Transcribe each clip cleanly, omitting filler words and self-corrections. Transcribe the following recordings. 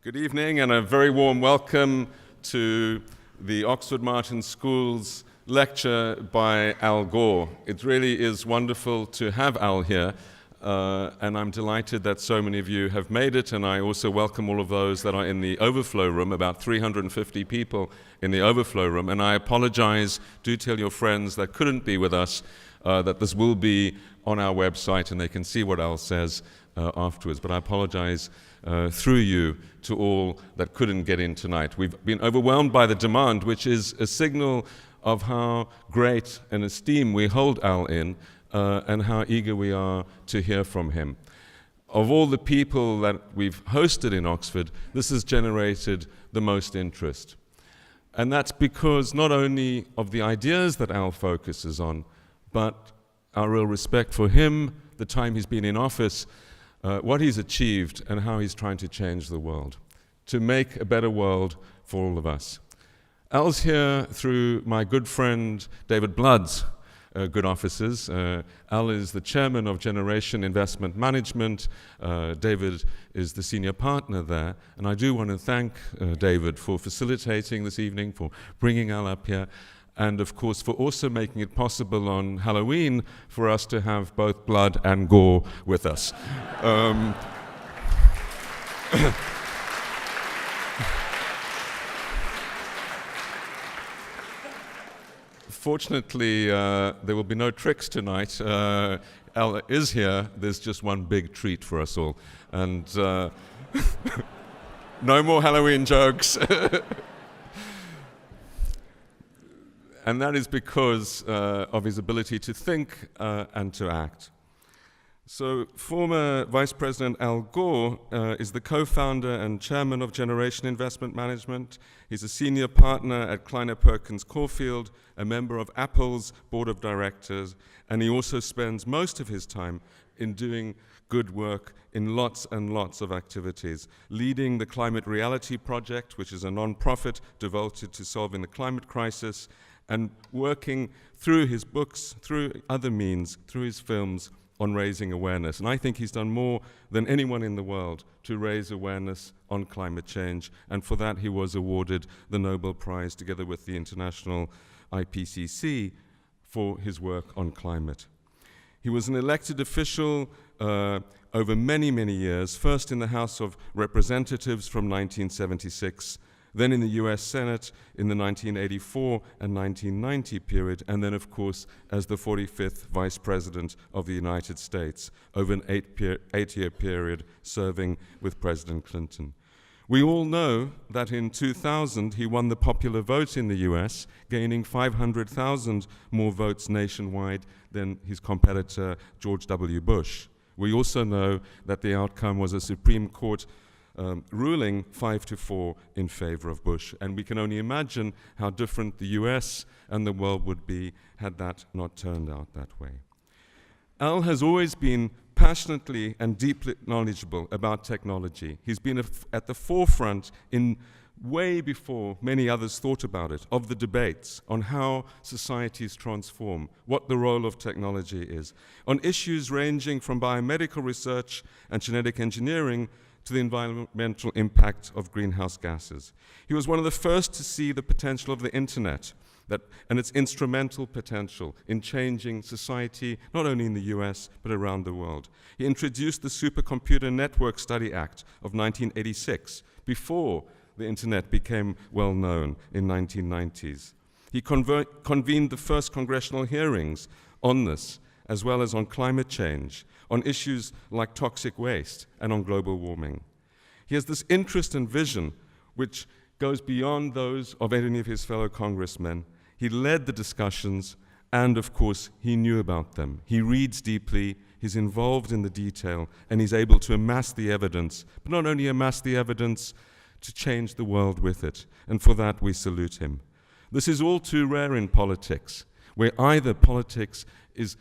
Good evening and a very warm welcome to the Oxford Martin School's lecture by Al Gore. It really is wonderful to have Al here, and I'm delighted that so many of you have made it, and I also welcome all of those that are in the overflow room, about 350 people in the overflow room, and I apologize. Do tell your friends that couldn't be with us that this will be on our website and they can see what Al says afterwards, but I apologize through you to all that couldn't get in tonight. We've been overwhelmed by the demand, which is a signal of how great an esteem we hold Al in and how eager we are to hear from him. Of all the people that we've hosted in Oxford, this has generated the most interest. And that's because not only of the ideas that Al focuses on, but our real respect for him, the time he's been in office, what he's achieved and how he's trying to change the world, to make a better world for all of us. Al's here through my good friend David Blood's good offices. Al is the chairman of Generation Investment Management. David is the senior partner there. And I do want to thank David for facilitating this evening, for bringing Al up here, and of course for also making it possible on Halloween for us to have both Blood and Gore with us. Fortunately, there will be no tricks tonight. Al is here. There's just one big treat for us all. And no more Halloween jokes. And that is because of his ability to think and to act. So former Vice President Al Gore is the co-founder and chairman of Generation Investment Management. He's a senior partner at Kleiner Perkins Caulfield, a member of Apple's board of directors, and he also spends most of his time in doing good work in lots and lots of activities, leading the Climate Reality Project, which is a non-profit devoted to solving the climate crisis, and working through his books, through other means, through his films, on raising awareness. And I think he's done more than anyone in the world to raise awareness on climate change, and for that he was awarded the Nobel Prize together with the International IPCC for his work on climate. He was an elected official over many, many years, first in the House of Representatives from 1976, then in the US Senate in the 1984 and 1990 period, and then, of course, as the 45th Vice President of the United States over an eight-year period serving with President Clinton. We all know that in 2000 he won the popular vote in the US, gaining 500,000 more votes nationwide than his competitor George W. Bush. We also know that the outcome was a Supreme Court ruling 5-4 in favor of Bush. And we can only imagine how different the US and the world would be had that not turned out that way. Al has always been passionately and deeply knowledgeable about technology. He's been at the forefront in way before many others thought about it, of the debates on how societies transform, what the role of technology is, on issues ranging from biomedical research and genetic engineering to the environmental impact of greenhouse gases. He was one of the first to see the potential of the internet and its instrumental potential in changing society, not only in the US, but around the world. He introduced the Supercomputer Network Study Act of 1986, before the internet became well known in 1990s. He convened the first congressional hearings on this, as well as on climate change, on issues like toxic waste, and on global warming. He has this interest and vision which goes beyond those of any of his fellow congressmen. He led the discussions, and of course, he knew about them. He reads deeply, he's involved in the detail, and he's able to amass the evidence, but not only amass the evidence, to change the world with it. And for that, we salute him. This is all too rare in politics, where either politics is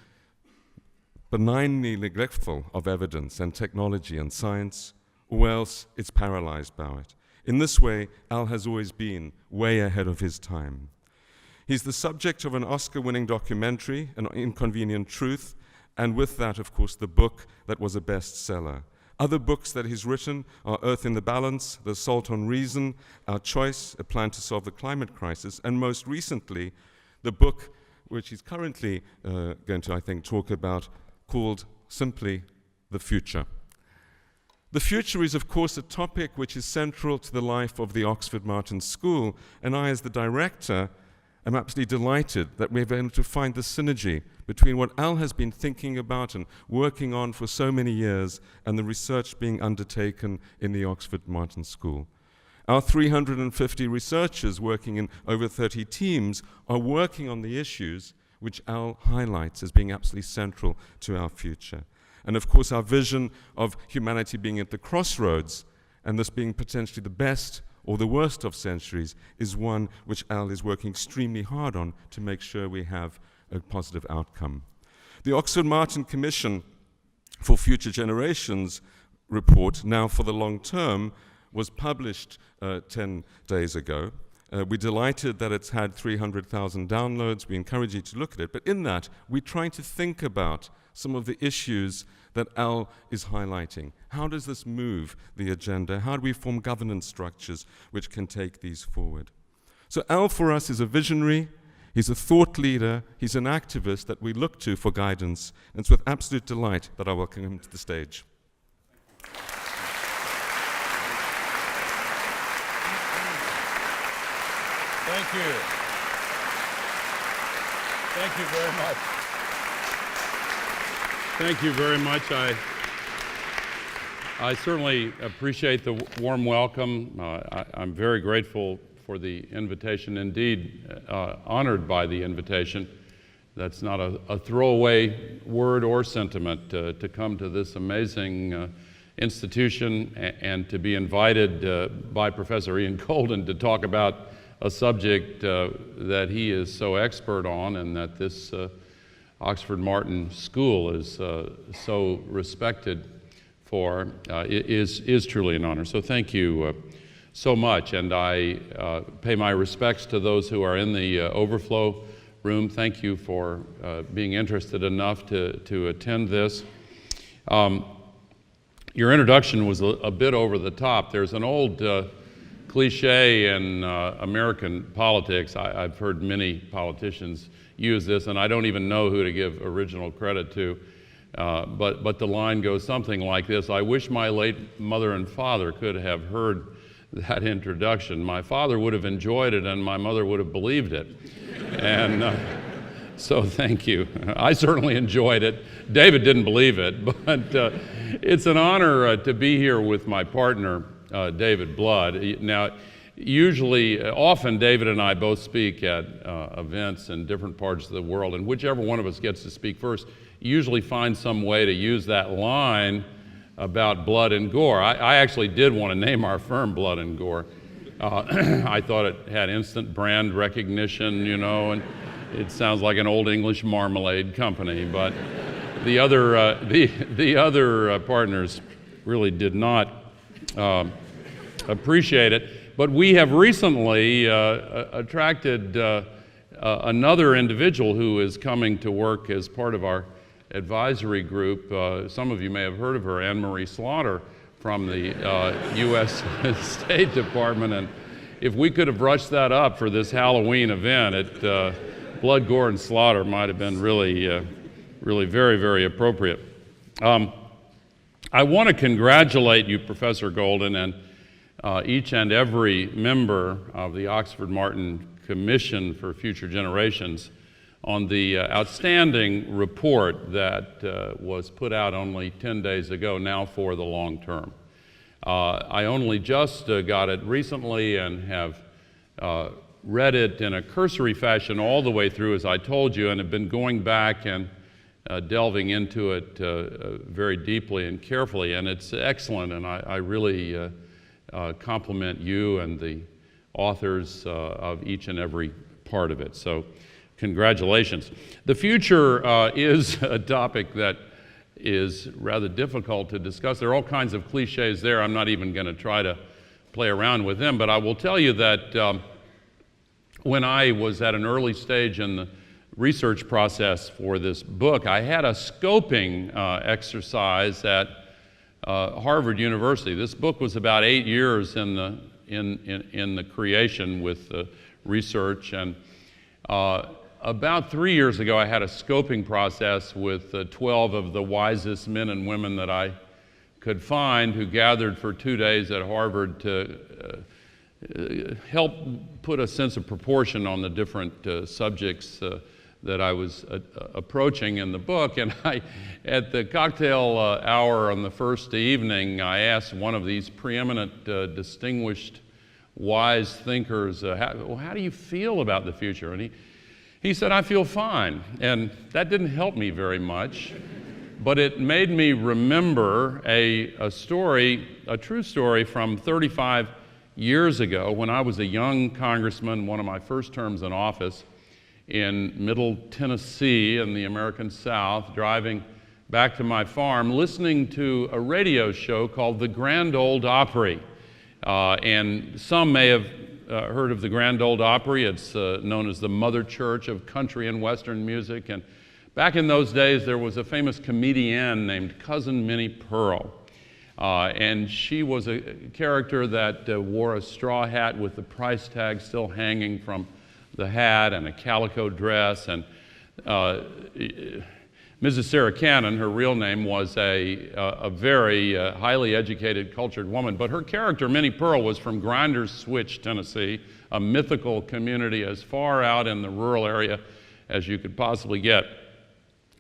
benignly neglectful of evidence and technology and science, or else it's paralyzed by it. In this way, Al has always been way ahead of his time. He's the subject of an Oscar-winning documentary, An Inconvenient Truth, and with that, of course, the book that was a bestseller. Other books that he's written are Earth in the Balance, The Assault on Reason, Our Choice, A Plan to Solve the Climate Crisis, and most recently, the book which he's currently going to, I think, talk about, called simply The Future. The future is, of course, a topic which is central to the life of the Oxford Martin School, and I, as the director, am absolutely delighted that we've been able to find the synergy between what Al has been thinking about and working on for so many years and the research being undertaken in the Oxford Martin School. Our 350 researchers working in over 30 teams are working on the issues which Al highlights as being absolutely central to our future. And of course, our vision of humanity being at the crossroads and this being potentially the best or the worst of centuries is one which Al is working extremely hard on to make sure we have a positive outcome. The Oxford Martin Commission for Future Generations report, now for the long term, was published 10 days ago. We're delighted that it's had 300,000 downloads. We encourage you to look at it. But in that, we're trying to think about some of the issues that Al is highlighting. How does this move the agenda? How do we form governance structures which can take these forward? So Al, for us, is a visionary. He's a thought leader. He's an activist that we look to for guidance. And it's with absolute delight that I welcome him to the stage. Thank you. Thank you very much. Thank you very much. I certainly appreciate the warm welcome. I'm very grateful for the invitation, indeed honored by the invitation. That's not a throwaway word or sentiment to come to this amazing institution and to be invited by Professor Ian Golden to talk about a subject that he is so expert on and that this Oxford Martin School is so respected for is truly an honor. So thank you so much, and I pay my respects to those who are in the overflow room. Thank you for being interested enough to attend this. Your introduction was a bit over the top. There's an old cliche in American politics. I've heard many politicians use this, and I don't even know who to give original credit to, but the line goes something like this: I wish my late mother and father could have heard that introduction. My father would have enjoyed it, and my mother would have believed it. And so thank you. I certainly enjoyed it. David didn't believe it, but it's an honor to be here with my partner, David Blood. Now, often David and I both speak at events in different parts of the world, and whichever one of us gets to speak first usually finds some way to use that line about blood and gore. I actually did want to name our firm Blood and Gore. I thought it had instant brand recognition, you know, and it sounds like an old English marmalade company, but the other partners really did not appreciate it. But we have recently attracted another individual who is coming to work as part of our advisory group. Some of you may have heard of her, Anne-Marie Slaughter from the U.S. State Department. And if we could have brushed that up for this Halloween event, Blood, Gore, and Slaughter might have been really very, very appropriate. I want to congratulate you, Professor Golden, and each and every member of the Oxford Martin Commission for Future Generations on the outstanding report that was put out only 10 days ago, now for the long term. I only just got it recently and have read it in a cursory fashion all the way through, as I told you, and have been going back and delving into it very deeply and carefully, and it's excellent, and I really compliment you and the authors of each and every part of it. So congratulations. The future is a topic that is rather difficult to discuss. There are all kinds of cliches there. I'm not even going to try to play around with them, but I will tell you that when I was at an early stage in the research process for this book, I had a scoping exercise at Harvard University. This book was about 8 years in the creation with research, and about 3 years ago I had a scoping process with 12 of the wisest men and women that I could find, who gathered for 2 days at Harvard to help put a sense of proportion on the different subjects that I was approaching in the book. And at the cocktail hour on the first evening, I asked one of these preeminent, distinguished, wise thinkers, how do you feel about the future? And he said, I feel fine. And that didn't help me very much, but it made me remember a story, a true story from 35 years ago when I was a young congressman, one of my first terms in office, in Middle Tennessee in the American South, driving back to my farm, listening to a radio show called The Grand Ole Opry. And some may have heard of the Grand Ole Opry. It's known as the mother church of country and western music. And back in those days, there was a famous comedienne named Cousin Minnie Pearl. And she was a character that wore a straw hat with the price tag still hanging from the hat, and a calico dress. And Mrs. Sarah Cannon, her real name, was a very highly educated, cultured woman. But her character, Minnie Pearl, was from Grinders Switch, Tennessee, a mythical community as far out in the rural area as you could possibly get.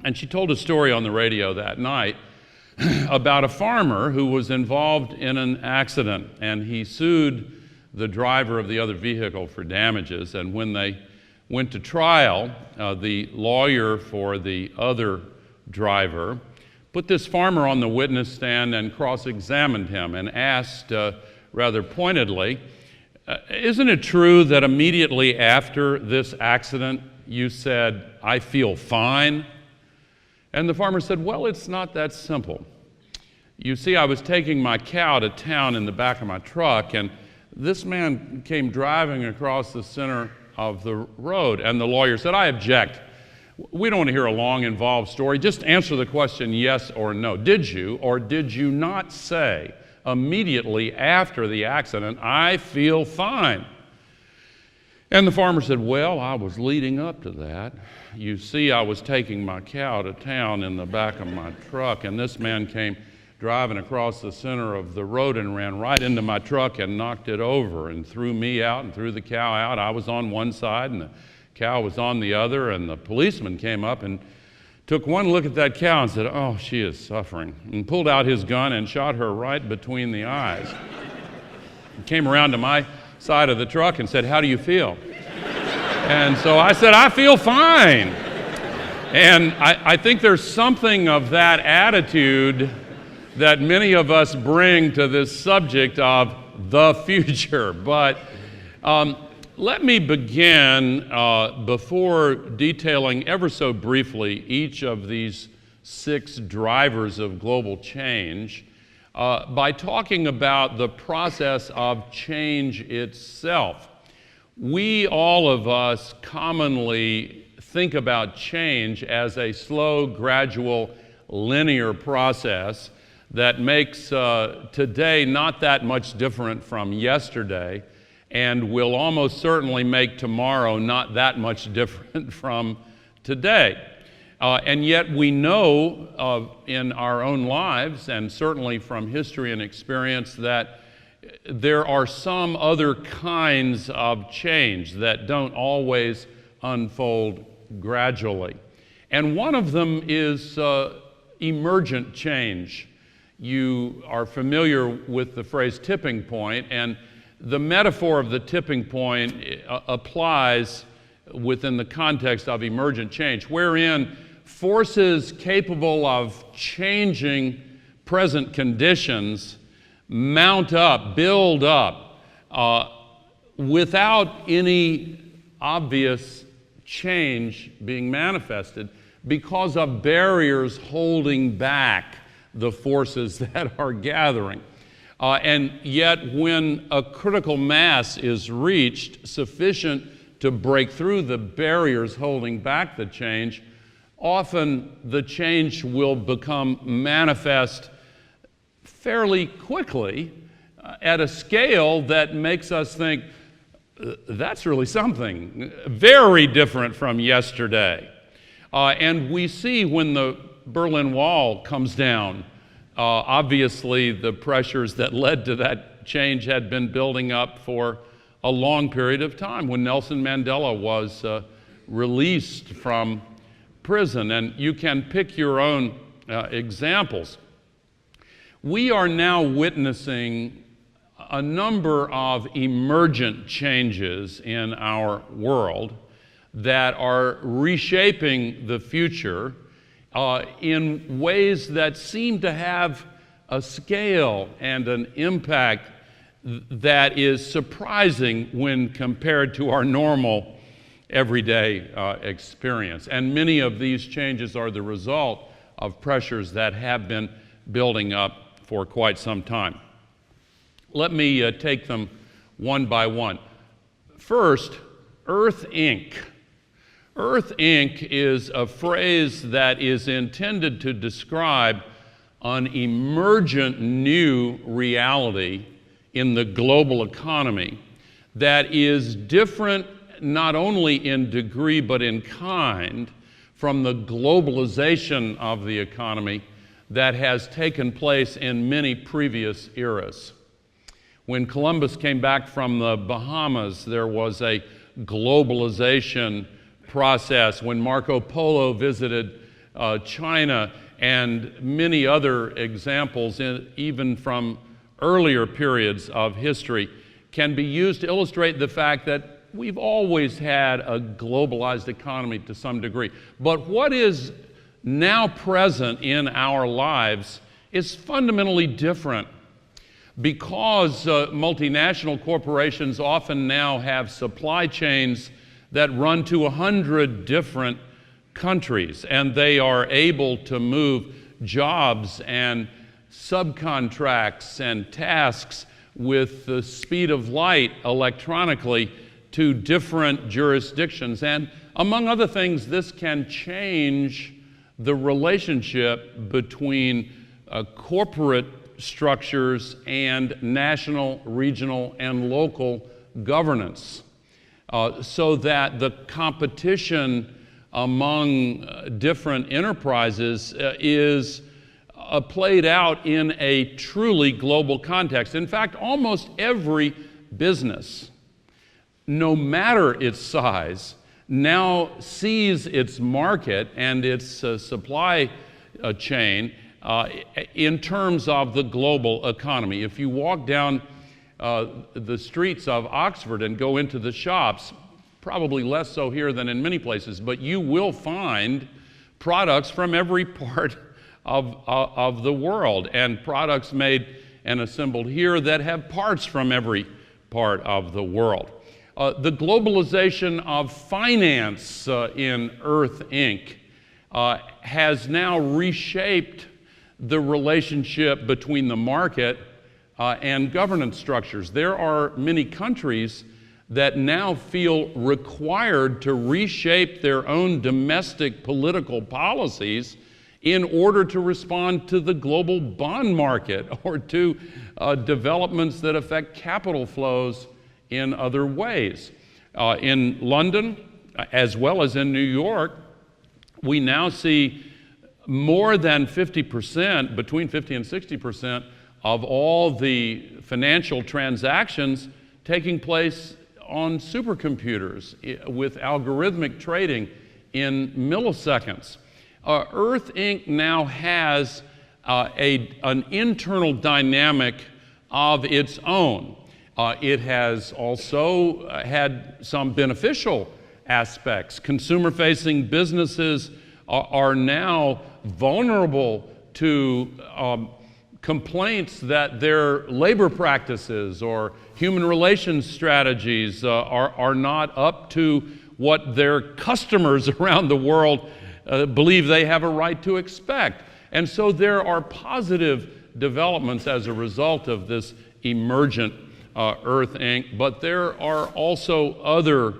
And she told a story on the radio that night about a farmer who was involved in an accident, and he sued the driver of the other vehicle for damages. And when they went to trial, the lawyer for the other driver put this farmer on the witness stand and cross-examined him and asked rather pointedly, isn't it true that immediately after this accident you said, I feel fine? And the farmer said, well, it's not that simple. You see, I was taking my cow to town in the back of my truck, and this man came driving across the center of the road. And the lawyer said, I object. We don't want to hear a long, involved story. Just answer the question yes or no. Did you or did you not say immediately after the accident, I feel fine? And the farmer said, well, I was leading up to that. You see, I was taking my cow to town in the back of my truck, and this man came driving across the center of the road and ran right into my truck and knocked it over and threw me out and threw the cow out. I was on one side and the cow was on the other, and the policeman came up and took one look at that cow and said, oh, she is suffering, and pulled out his gun and shot her right between the eyes. He came around to my side of the truck and said, how do you feel? And so I said, I feel fine. And I think there's something of that attitude that many of us bring to this subject of the future. But let me begin, before detailing ever so briefly each of these 6 drivers of global change, by talking about the process of change itself. We, all of us, commonly think about change as a slow, gradual, linear process that makes today not that much different from yesterday, and will almost certainly make tomorrow not that much different from today. And yet we know in our own lives, and certainly from history and experience, that there are some other kinds of change that don't always unfold gradually. And one of them is emergent change. You are familiar with the phrase tipping point, and the metaphor of the tipping point applies within the context of emergent change, wherein forces capable of changing present conditions mount up, build up, without any obvious change being manifested because of barriers holding back the forces that are gathering. And yet when a critical mass is reached sufficient to break through the barriers holding back the change, often the change will become manifest fairly quickly at a scale that makes us think, that's really something very different from yesterday. And we see when the Berlin Wall comes down, obviously the pressures that led to that change had been building up for a long period of time. When Nelson Mandela was released from prison, and you can pick your own examples. We are now witnessing a number of emergent changes in our world that are reshaping the future in ways that seem to have a scale and an impact that is surprising when compared to our normal everyday experience. And many of these changes are the result of pressures that have been building up for quite some time. Let me take them one by one. First, Earth Inc. Earth Inc. is a phrase that is intended to describe an emergent new reality in the global economy that is different not only in degree but in kind from the globalization of the economy that has taken place in many previous eras. When Columbus came back from the Bahamas, there was a globalization process. When Marco Polo visited China, and many other examples, even from earlier periods of history, can be used to illustrate the fact that we've always had a globalized economy to some degree. But what is now present in our lives is fundamentally different, because multinational corporations often now have supply chains that run to 100 different countries, and they are able to move jobs and subcontracts and tasks with the speed of light electronically to different jurisdictions. And among other things, this can change the relationship between corporate structures and national, regional, and local governance, so that the competition among different enterprises is played out in a truly global context. In fact, almost every business, no matter its size, now sees its market and its supply chain in terms of the global economy. If you walk down the streets of Oxford and go into the shops, probably less so here than in many places, but you will find products from every part of the world, and products made and assembled here that have parts from every part of the world. The globalization of finance in Earth Inc. Has now reshaped the relationship between the market and governance structures. There are many countries that now feel required to reshape their own domestic political policies in order to respond to the global bond market or to developments that affect capital flows in other ways. In London, as well as in New York, we now see more than 50%, between 50 and 60% of all the financial transactions taking place on supercomputers with algorithmic trading in milliseconds. Earth Inc. now has an internal dynamic of its own. It has also had some beneficial aspects. Consumer-facing businesses are now vulnerable to complaints that their labor practices or human relations strategies are not up to what their customers around the world believe they have a right to expect. And so there are positive developments as a result of this emergent Earth Inc., but there are also other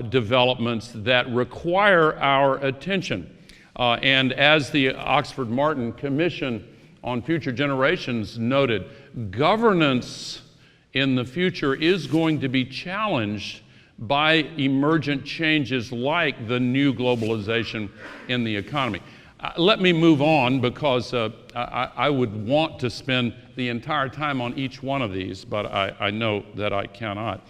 developments that require our attention. And as the Oxford Martin Commission on Future Generations noted, governance in the future is going to be challenged by emergent changes like the new globalization in the economy. Let me move on, because I would want to spend the entire time on each one of these, but I know that I cannot.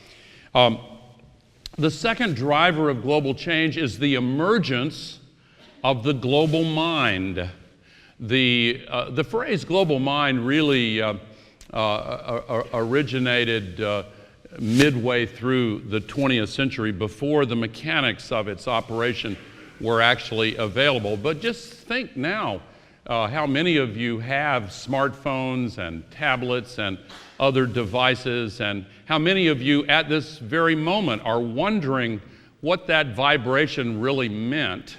The second driver of global change is the emergence of the global mind. The phrase global mind really originated midway through the 20th century, before the mechanics of its operation were actually available. But just think now how many of you have smartphones and tablets and other devices, and how many of you at this very moment are wondering what that vibration really meant.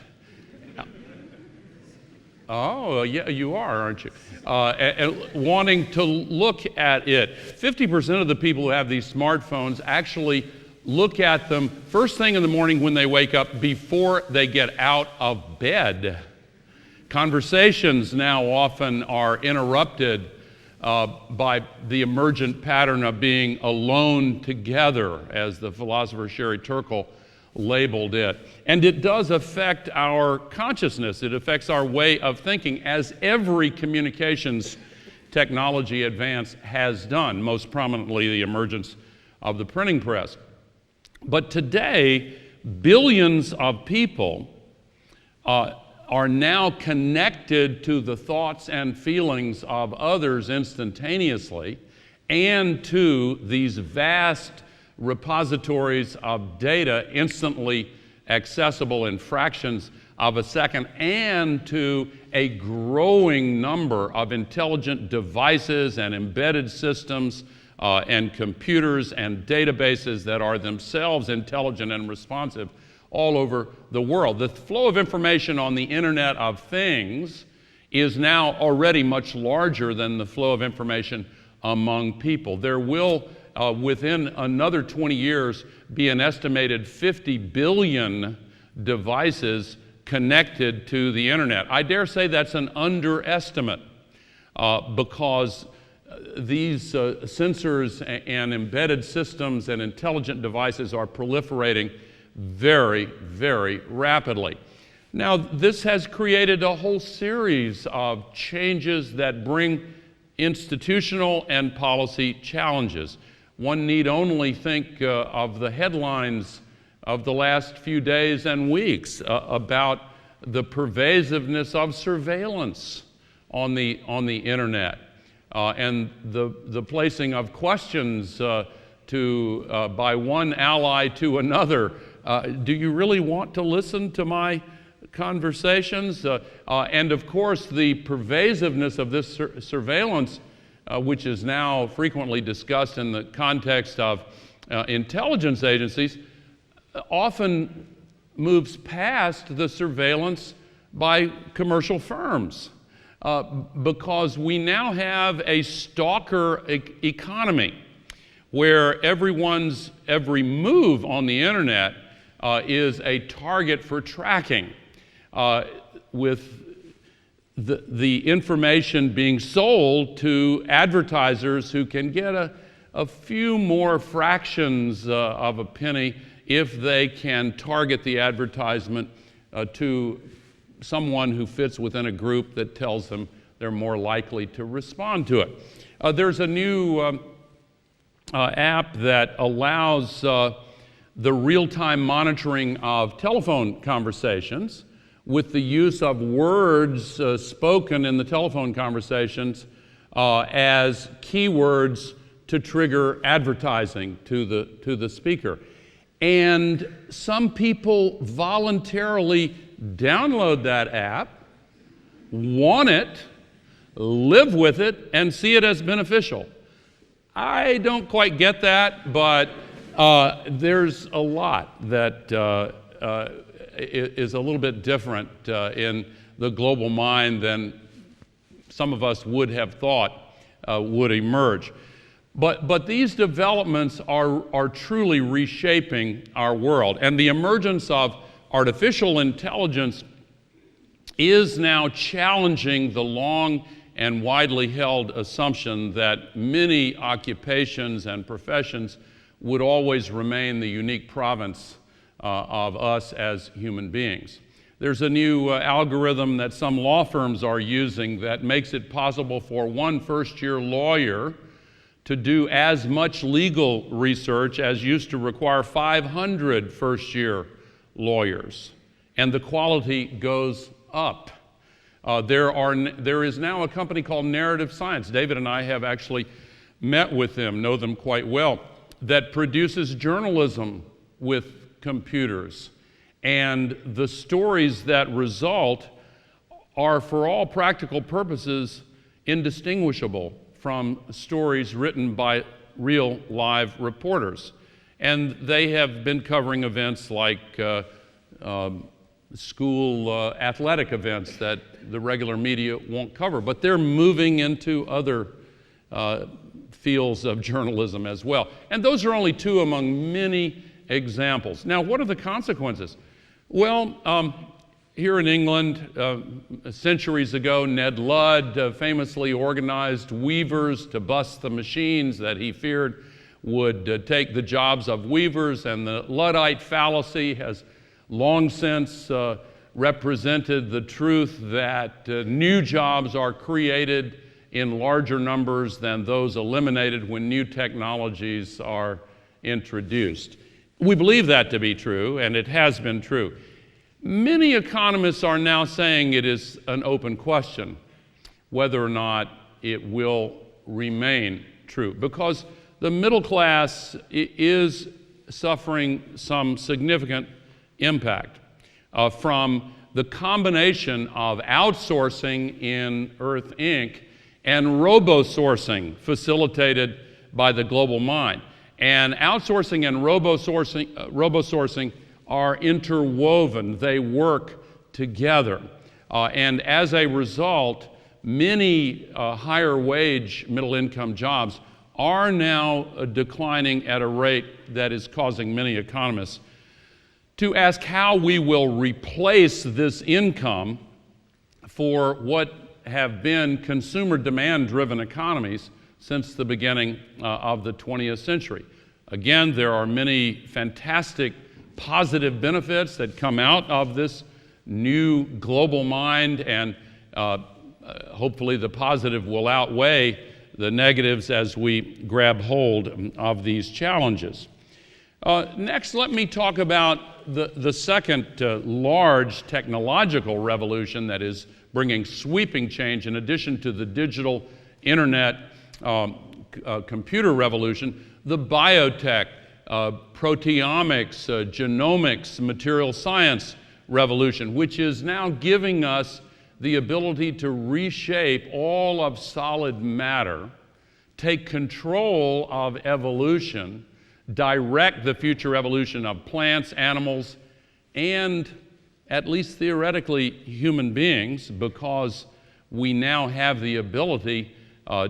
Oh, yeah, you are, aren't you? And wanting to look at it. 50% of the people who have these smartphones actually look at them first thing in the morning when they wake up, before they get out of bed. Conversations now often are interrupted by the emergent pattern of being alone together, as the philosopher Sherry Turkle labeled it. And it does affect our consciousness. It affects our way of thinking, as every communications technology advance has done, most prominently the emergence of the printing press. But today, billions of people are now connected to the thoughts and feelings of others instantaneously, and to these vast repositories of data instantly accessible in fractions of a second, and to a growing number of intelligent devices and embedded systems and computers and databases that are themselves intelligent and responsive all over the world. The flow of information on the Internet of Things is now already much larger than the flow of information among people. There will within another 20 years, be an estimated 50 billion devices connected to the internet. I dare say that's an underestimate, because these sensors and embedded systems and intelligent devices are proliferating very, very rapidly. Now, this has created a whole series of changes that bring institutional and policy challenges. One need only think of the headlines of the last few days and weeks about the pervasiveness of surveillance on the internet, and the placing of questions by one ally to another. Do you really want to listen to my conversations? And of course, the pervasiveness of this surveillance, which is now frequently discussed in the context of intelligence agencies, often moves past the surveillance by commercial firms, because we now have a stalker economy where everyone's every move on the internet is a target for tracking, with the information being sold to advertisers who can get a few more fractions of a penny if they can target the advertisement to someone who fits within a group that tells them they're more likely to respond to it. There's a new app that allows the real-time monitoring of telephone conversations with the use of words spoken in the telephone conversations as keywords to trigger advertising to the speaker. And some people voluntarily download that app, want it, live with it, and see it as beneficial. I don't quite get that, but there's a lot that is a little bit different in the global mind than some of us would have thought would emerge. But these developments are truly reshaping our world, and the emergence of artificial intelligence is now challenging the long and widely held assumption that many occupations and professions would always remain the unique province of us as human beings. There's a new algorithm that some law firms are using that makes it possible for one first-year lawyer to do as much legal research as used to require 500 first-year lawyers, and the quality goes up. There is now a company called Narrative Science. David and I have actually met with them, know them quite well, that produces journalism with computers. And the stories that result are, for all practical purposes, indistinguishable from stories written by real live reporters. And they have been covering events like school athletic events that the regular media won't cover, but they're moving into other fields of journalism as well. And those are only two among many examples. Now, what are the consequences? Well, here in England, centuries ago, Ned Ludd famously organized weavers to bust the machines that he feared would take the jobs of weavers, and the Luddite fallacy has long since represented the truth that new jobs are created in larger numbers than those eliminated when new technologies are introduced. We believe that to be true, and it has been true. Many economists are now saying it is an open question whether or not it will remain true, because the middle class is suffering some significant impact from the combination of outsourcing in Earth Inc. and robo-sourcing facilitated by the global mind. And outsourcing and robo-sourcing are interwoven. They work together. And as a result, many higher wage middle income jobs are now declining at a rate that is causing many economists to ask how we will replace this income for what have been consumer demand-driven economies since the beginning of the 20th century. Again, there are many fantastic positive benefits that come out of this new global mind, and hopefully the positive will outweigh the negatives as we grab hold of these challenges. Next, let me talk about the second large technological revolution that is bringing sweeping change in addition to the digital internet computer revolution, the biotech, proteomics, genomics, material science revolution, which is now giving us the ability to reshape all of solid matter, take control of evolution, direct the future evolution of plants, animals, and at least theoretically human beings, because we now have the ability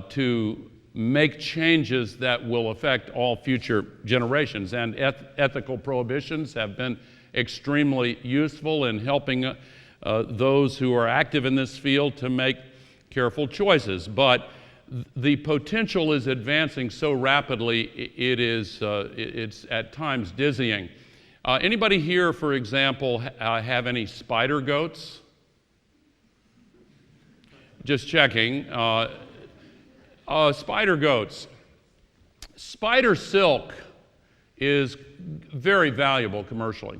to make changes that will affect all future generations. And ethical prohibitions have been extremely useful in helping those who are active in this field to make careful choices. But the potential is advancing so rapidly, it's at times dizzying. Anybody here, for example, have any spider goats? Just checking. Spider goats. Spider silk is very valuable commercially.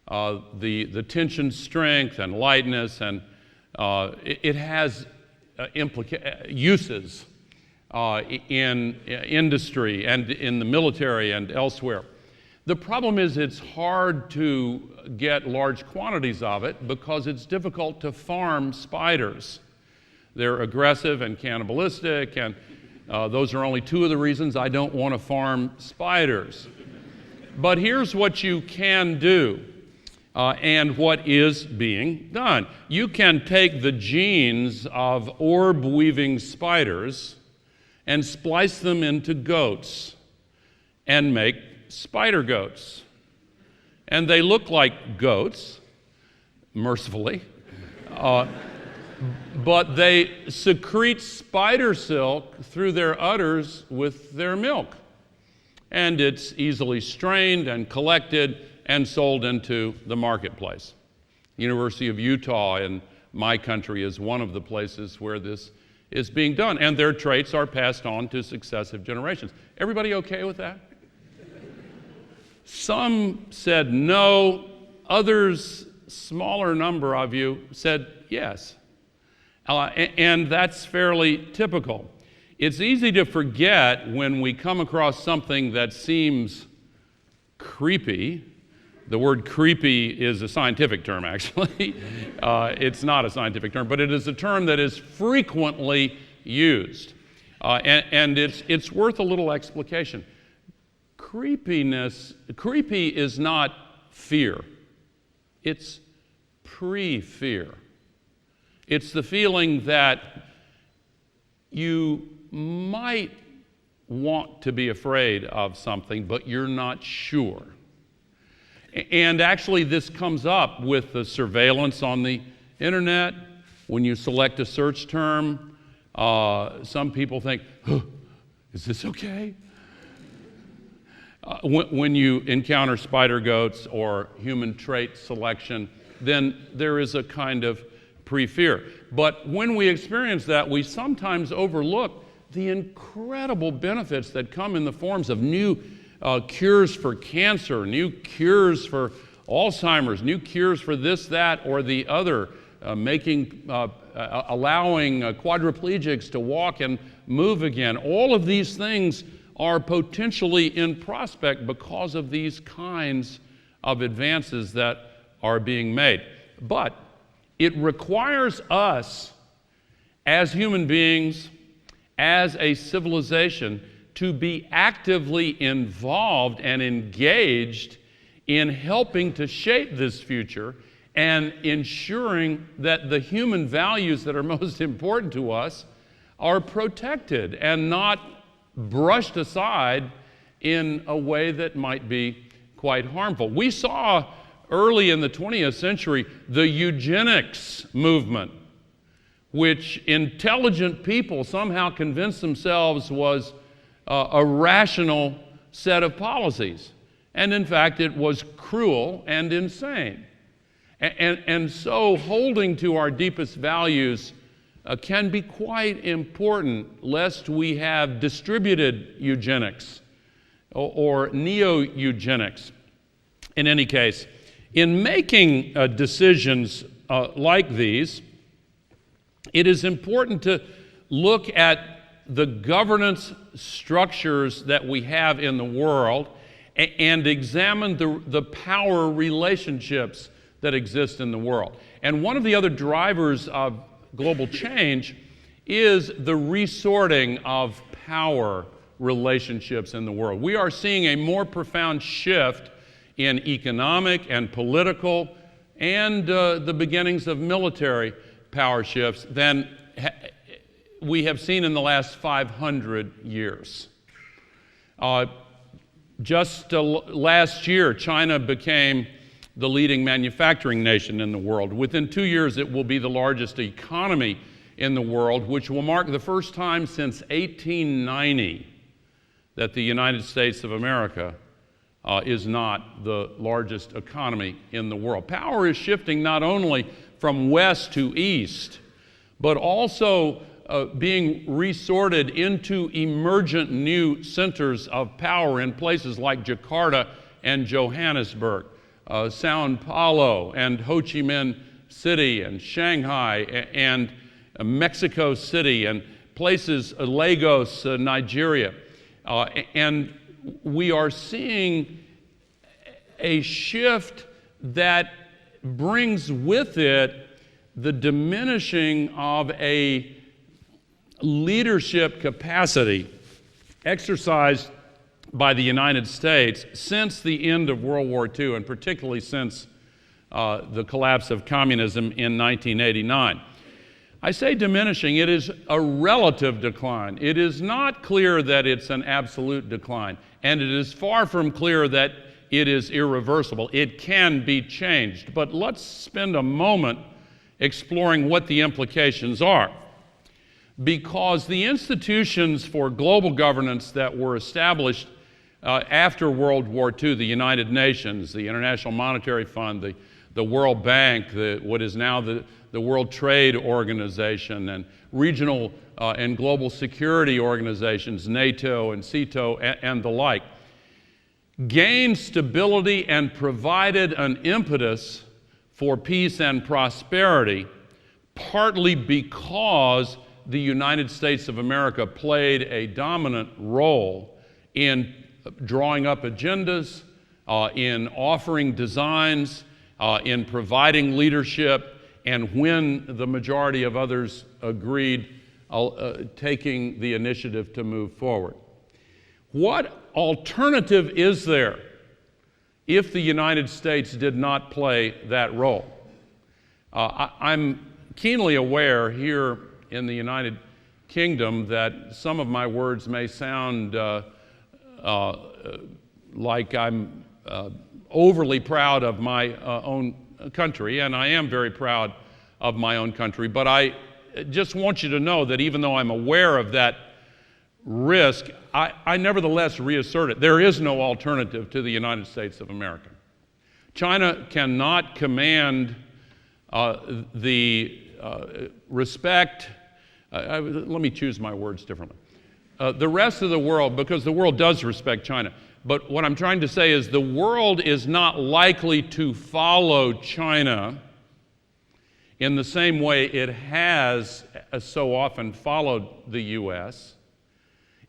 The tension strength and lightness, and it has uses in industry and in the military and elsewhere. The problem is it's hard to get large quantities of it because it's difficult to farm spiders. They're aggressive and cannibalistic, and those are only two of the reasons I don't want to farm spiders. But here's what you can do, and what is being done. You can take the genes of orb-weaving spiders and splice them into goats and make spider goats. And they look like goats, mercifully. but they secrete spider silk through their udders with their milk. And it's easily strained and collected and sold into the marketplace. University of Utah in my country is one of the places where this is being done, and their traits are passed on to successive generations. Everybody okay with that? Some said no, others, smaller number of you, said yes. And that's fairly typical. It's easy to forget when we come across something that seems creepy. The word creepy is a scientific term, actually. It's not a scientific term, but it is a term that is frequently used. And it's worth a little explication. Creepy is not fear. It's pre-fear. It's the feeling that you might want to be afraid of something, but you're not sure. And actually, this comes up with the surveillance on the internet. When you select a search term, some people think, oh, is this okay? When you encounter spider goats or human trait selection, then there is a kind of pre-fear. But when we experience that, we sometimes overlook the incredible benefits that come in the forms of new cures for cancer, new cures for Alzheimer's, new cures for this, that, or the other, allowing quadriplegics to walk and move again. All of these things are potentially in prospect because of these kinds of advances that are being made. But it requires us as human beings, as a civilization, to be actively involved and engaged in helping to shape this future and ensuring that the human values that are most important to us are protected and not brushed aside in a way that might be quite harmful. We saw early in the 20th century the eugenics movement, which intelligent people somehow convinced themselves was a rational set of policies. And in fact, it was cruel and insane. And so holding to our deepest values can be quite important, lest we have distributed eugenics or neo-eugenics. In any case, in making decisions like these, it is important to look at the governance structures that we have in the world and examine the power relationships that exist in the world. And one of the other drivers of global change is the resorting of power relationships in the world. We are seeing a more profound shift in economic and political and the beginnings of military power shifts than we have seen in the last 500 years. Just last year, China became the leading manufacturing nation in the world. Within 2 years, it will be the largest economy in the world, which will mark the first time since 1890 that the United States of America is not the largest economy in the world. Power is shifting not only from west to east, but also being resorted into emergent new centers of power in places like Jakarta and Johannesburg, Sao Paulo and Ho Chi Minh City and Shanghai and Mexico City and places, Lagos, Nigeria. And we are seeing a shift that brings with it the diminishing of a leadership capacity exercised by the United States since the end of World War II, and particularly since the collapse of communism in 1989. I say diminishing, it is a relative decline. It is not clear that it's an absolute decline, and it is far from clear that it is irreversible. It can be changed, but let's spend a moment exploring what the implications are. Because the institutions for global governance that were established after World War II, the United Nations, the International Monetary Fund, the World Bank, what is now the World Trade Organization, and regional and global security organizations, NATO and CETO and the like, gained stability and provided an impetus for peace and prosperity, partly because the United States of America played a dominant role in drawing up agendas, in offering designs, in providing leadership, and when the majority of others agreed, taking the initiative to move forward. What alternative is there if the United States did not play that role? I'm keenly aware here in the United Kingdom that some of my words may sound like I'm overly proud of my own country, and I am very proud of my own country, but I just want you to know that even though I'm aware of that risk, I nevertheless reassert it. There is no alternative to the United States of America. China cannot command the respect, let me choose my words differently. The rest of the world, because the world does respect China, but what I'm trying to say is the world is not likely to follow China in the same way it has so often followed the U.S.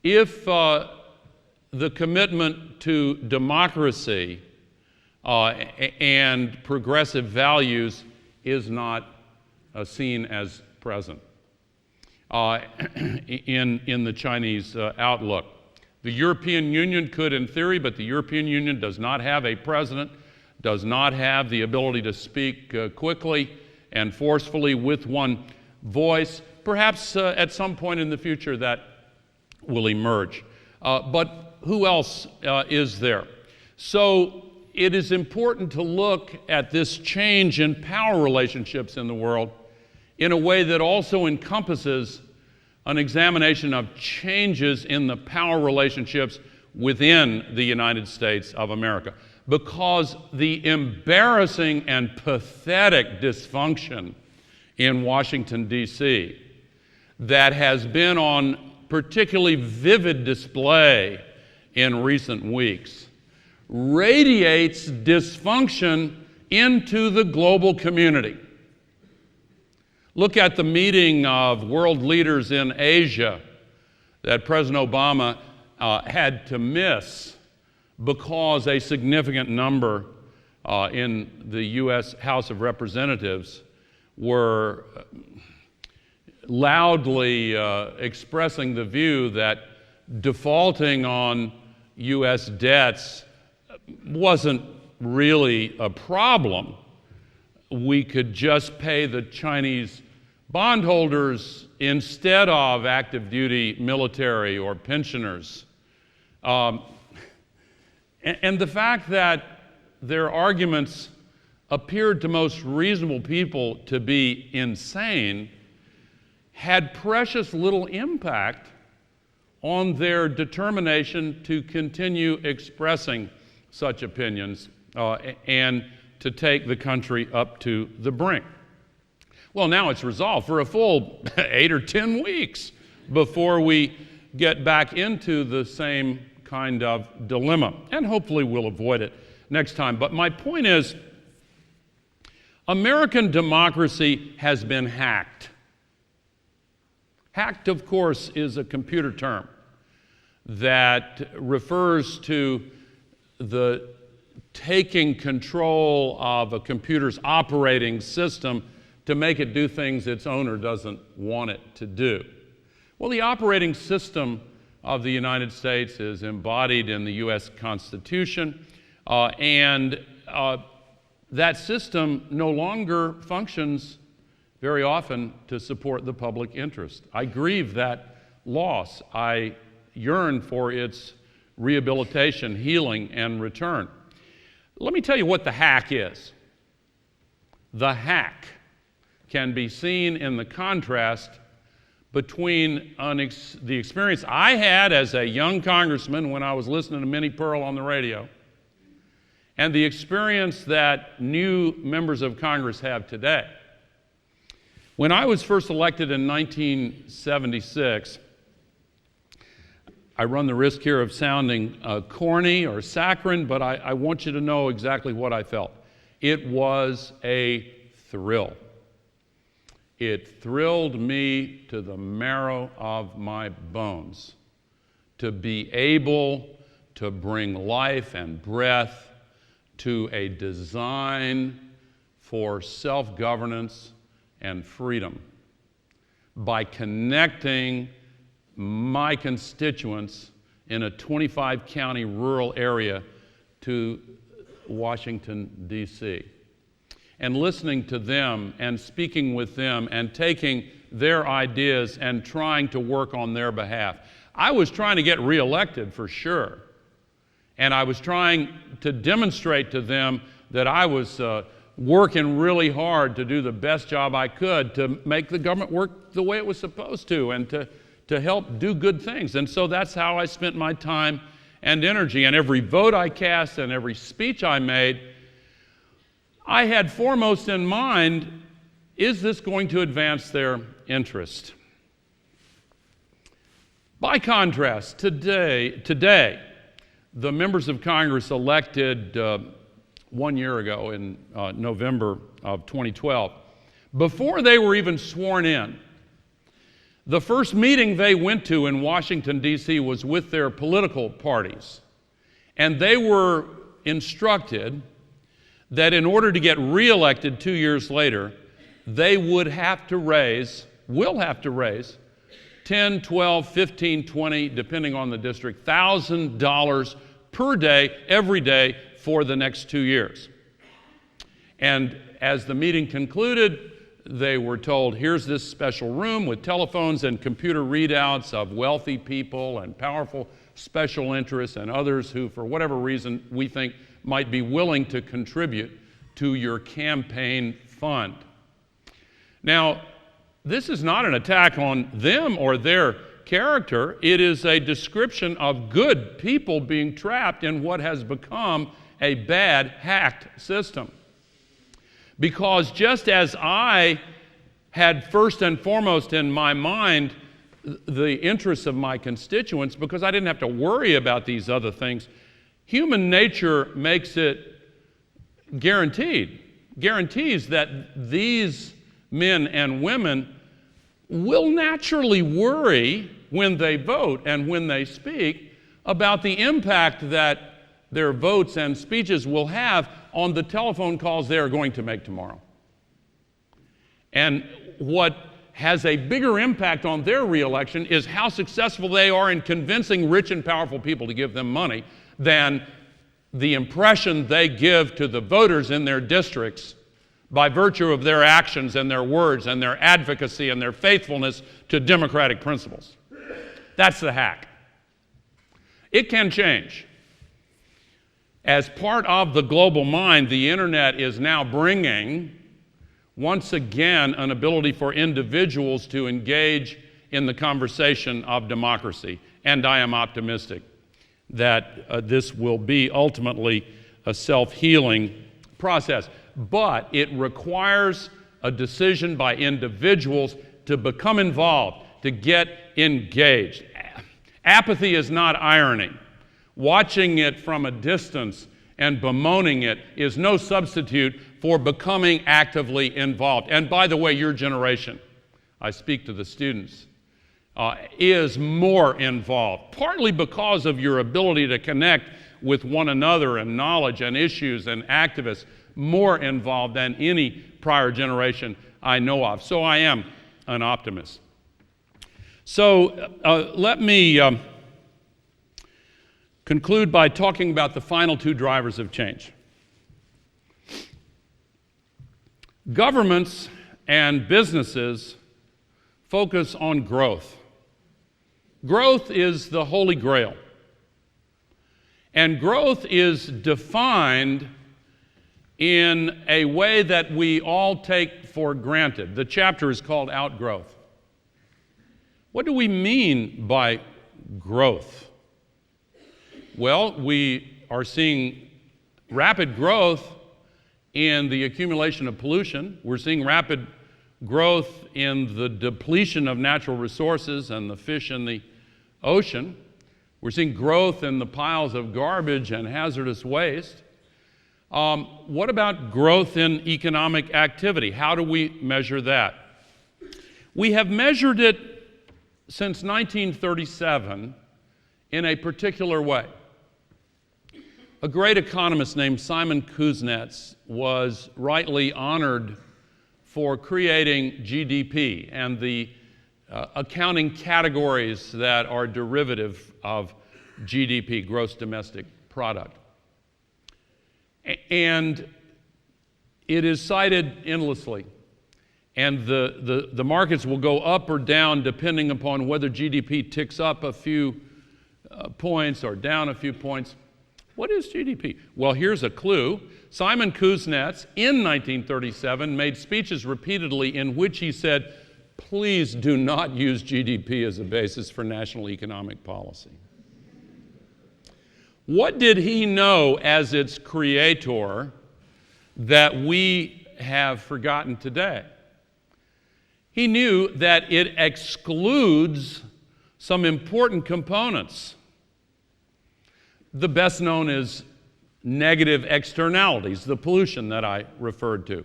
if the commitment to democracy and progressive values is not seen as present in the Chinese outlook. The European Union could in theory, but the European Union does not have a president, does not have the ability to speak quickly and forcefully with one voice. Perhaps at some point in the future that will emerge. But who else is there? So it is important to look at this change in power relationships in the world in a way that also encompasses an examination of changes in the power relationships within the United States of America. Because the embarrassing and pathetic dysfunction in Washington, D.C. that has been on particularly vivid display in recent weeks radiates dysfunction into the global community. Look at the meeting of world leaders in Asia that President Obama had to miss because a significant number in the U.S. House of Representatives were loudly expressing the view that defaulting on U.S. debts wasn't really a problem. We could just pay the Chinese bondholders instead of active duty military or pensioners. And the fact that their arguments appeared to most reasonable people to be insane had precious little impact on their determination to continue expressing such opinions and to take the country up to the brink. Well, now it's resolved for a full 8 or 10 weeks before we get back into the same kind of dilemma, and hopefully we'll avoid it next time. But my point is, American democracy has been hacked. Hacked, of course, is a computer term that refers to the taking control of a computer's operating system to make it do things its owner doesn't want it to do. Well, the operating system of the United States is embodied in the U.S. Constitution, and that system no longer functions very often to support the public interest. I grieve that loss. I yearn for its rehabilitation, healing, and return. Let me tell you what the hack is. The hack can be seen in the contrast between the experience I had as a young congressman when I was listening to Minnie Pearl on the radio and the experience that new members of Congress have today. When I was first elected in 1976, I run the risk here of sounding corny or saccharine, but I want you to know exactly what I felt. It was a thrill. It thrilled me to the marrow of my bones to be able to bring life and breath to a design for self-governance and freedom by connecting my constituents in a 25-county rural area to Washington, D.C., and listening to them and speaking with them and taking their ideas and trying to work on their behalf. I was trying to get reelected for sure, and I was trying to demonstrate to them that I was working really hard to do the best job I could to make the government work the way it was supposed to and to help do good things. And so that's how I spent my time and energy. And every vote I cast and every speech I made, I had foremost in mind, is this going to advance their interest? By contrast, today, the members of Congress elected 1 year ago in November of 2012, before they were even sworn in, the first meeting they went to in Washington, D.C. was with their political parties. And they were instructed that in order to get reelected 2 years later, they will have to raise 10, 12, 15, 20, depending on the district, $1,000 per day, every day, for the next 2 years. And as the meeting concluded, they were told, here's this special room with telephones and computer readouts of wealthy people and powerful special interests and others who, for whatever reason, we think might be willing to contribute to your campaign fund. Now, this is not an attack on them or their character. It is a description of good people being trapped in what has become a bad, hacked system. Because just as I had first and foremost in my mind the interests of my constituents, because I didn't have to worry about these other things, human nature makes it guarantees that these men and women will naturally worry when they vote and when they speak about the impact that their votes and speeches will have on the telephone calls they are going to make tomorrow. And what has a bigger impact on their reelection is how successful they are in convincing rich and powerful people to give them money than the impression they give to the voters in their districts by virtue of their actions and their words and their advocacy and their faithfulness to democratic principles. That's the hack. It can change. As part of the global mind, the internet is now bringing, once again, an ability for individuals to engage in the conversation of democracy. And I am optimistic that this will be ultimately a self-healing process. But it requires a decision by individuals to become involved, to get engaged. Apathy is not irony. Watching it from a distance and bemoaning it is no substitute for becoming actively involved. And by the way, your generation, I speak to the students, is more involved, partly because of your ability to connect with one another and knowledge and issues and activists, more involved than any prior generation I know of. So I am an optimist. So let me conclude by talking about the final two drivers of change. Governments and businesses focus on growth. Growth is the holy grail. And growth is defined in a way that we all take for granted. The chapter is called Outgrowth. What do we mean by growth? Well, we are seeing rapid growth in the accumulation of pollution. We're seeing rapid growth in the depletion of natural resources and the fish in the ocean. We're seeing growth in the piles of garbage and hazardous waste. What about growth in economic activity? How do we measure that? We have measured it since 1937 in a particular way. A great economist named Simon Kuznets was rightly honored for creating GDP and the accounting categories that are derivative of GDP, gross domestic product. And it is cited endlessly. And the markets will go up or down depending upon whether GDP ticks up a few points or down a few points. What is GDP? Well, here's a clue. Simon Kuznets, in 1937, made speeches repeatedly in which he said, please do not use GDP as a basis for national economic policy. What did he know as its creator that we have forgotten today? He knew that it excludes some important components. The best known is negative externalities, the pollution that I referred to.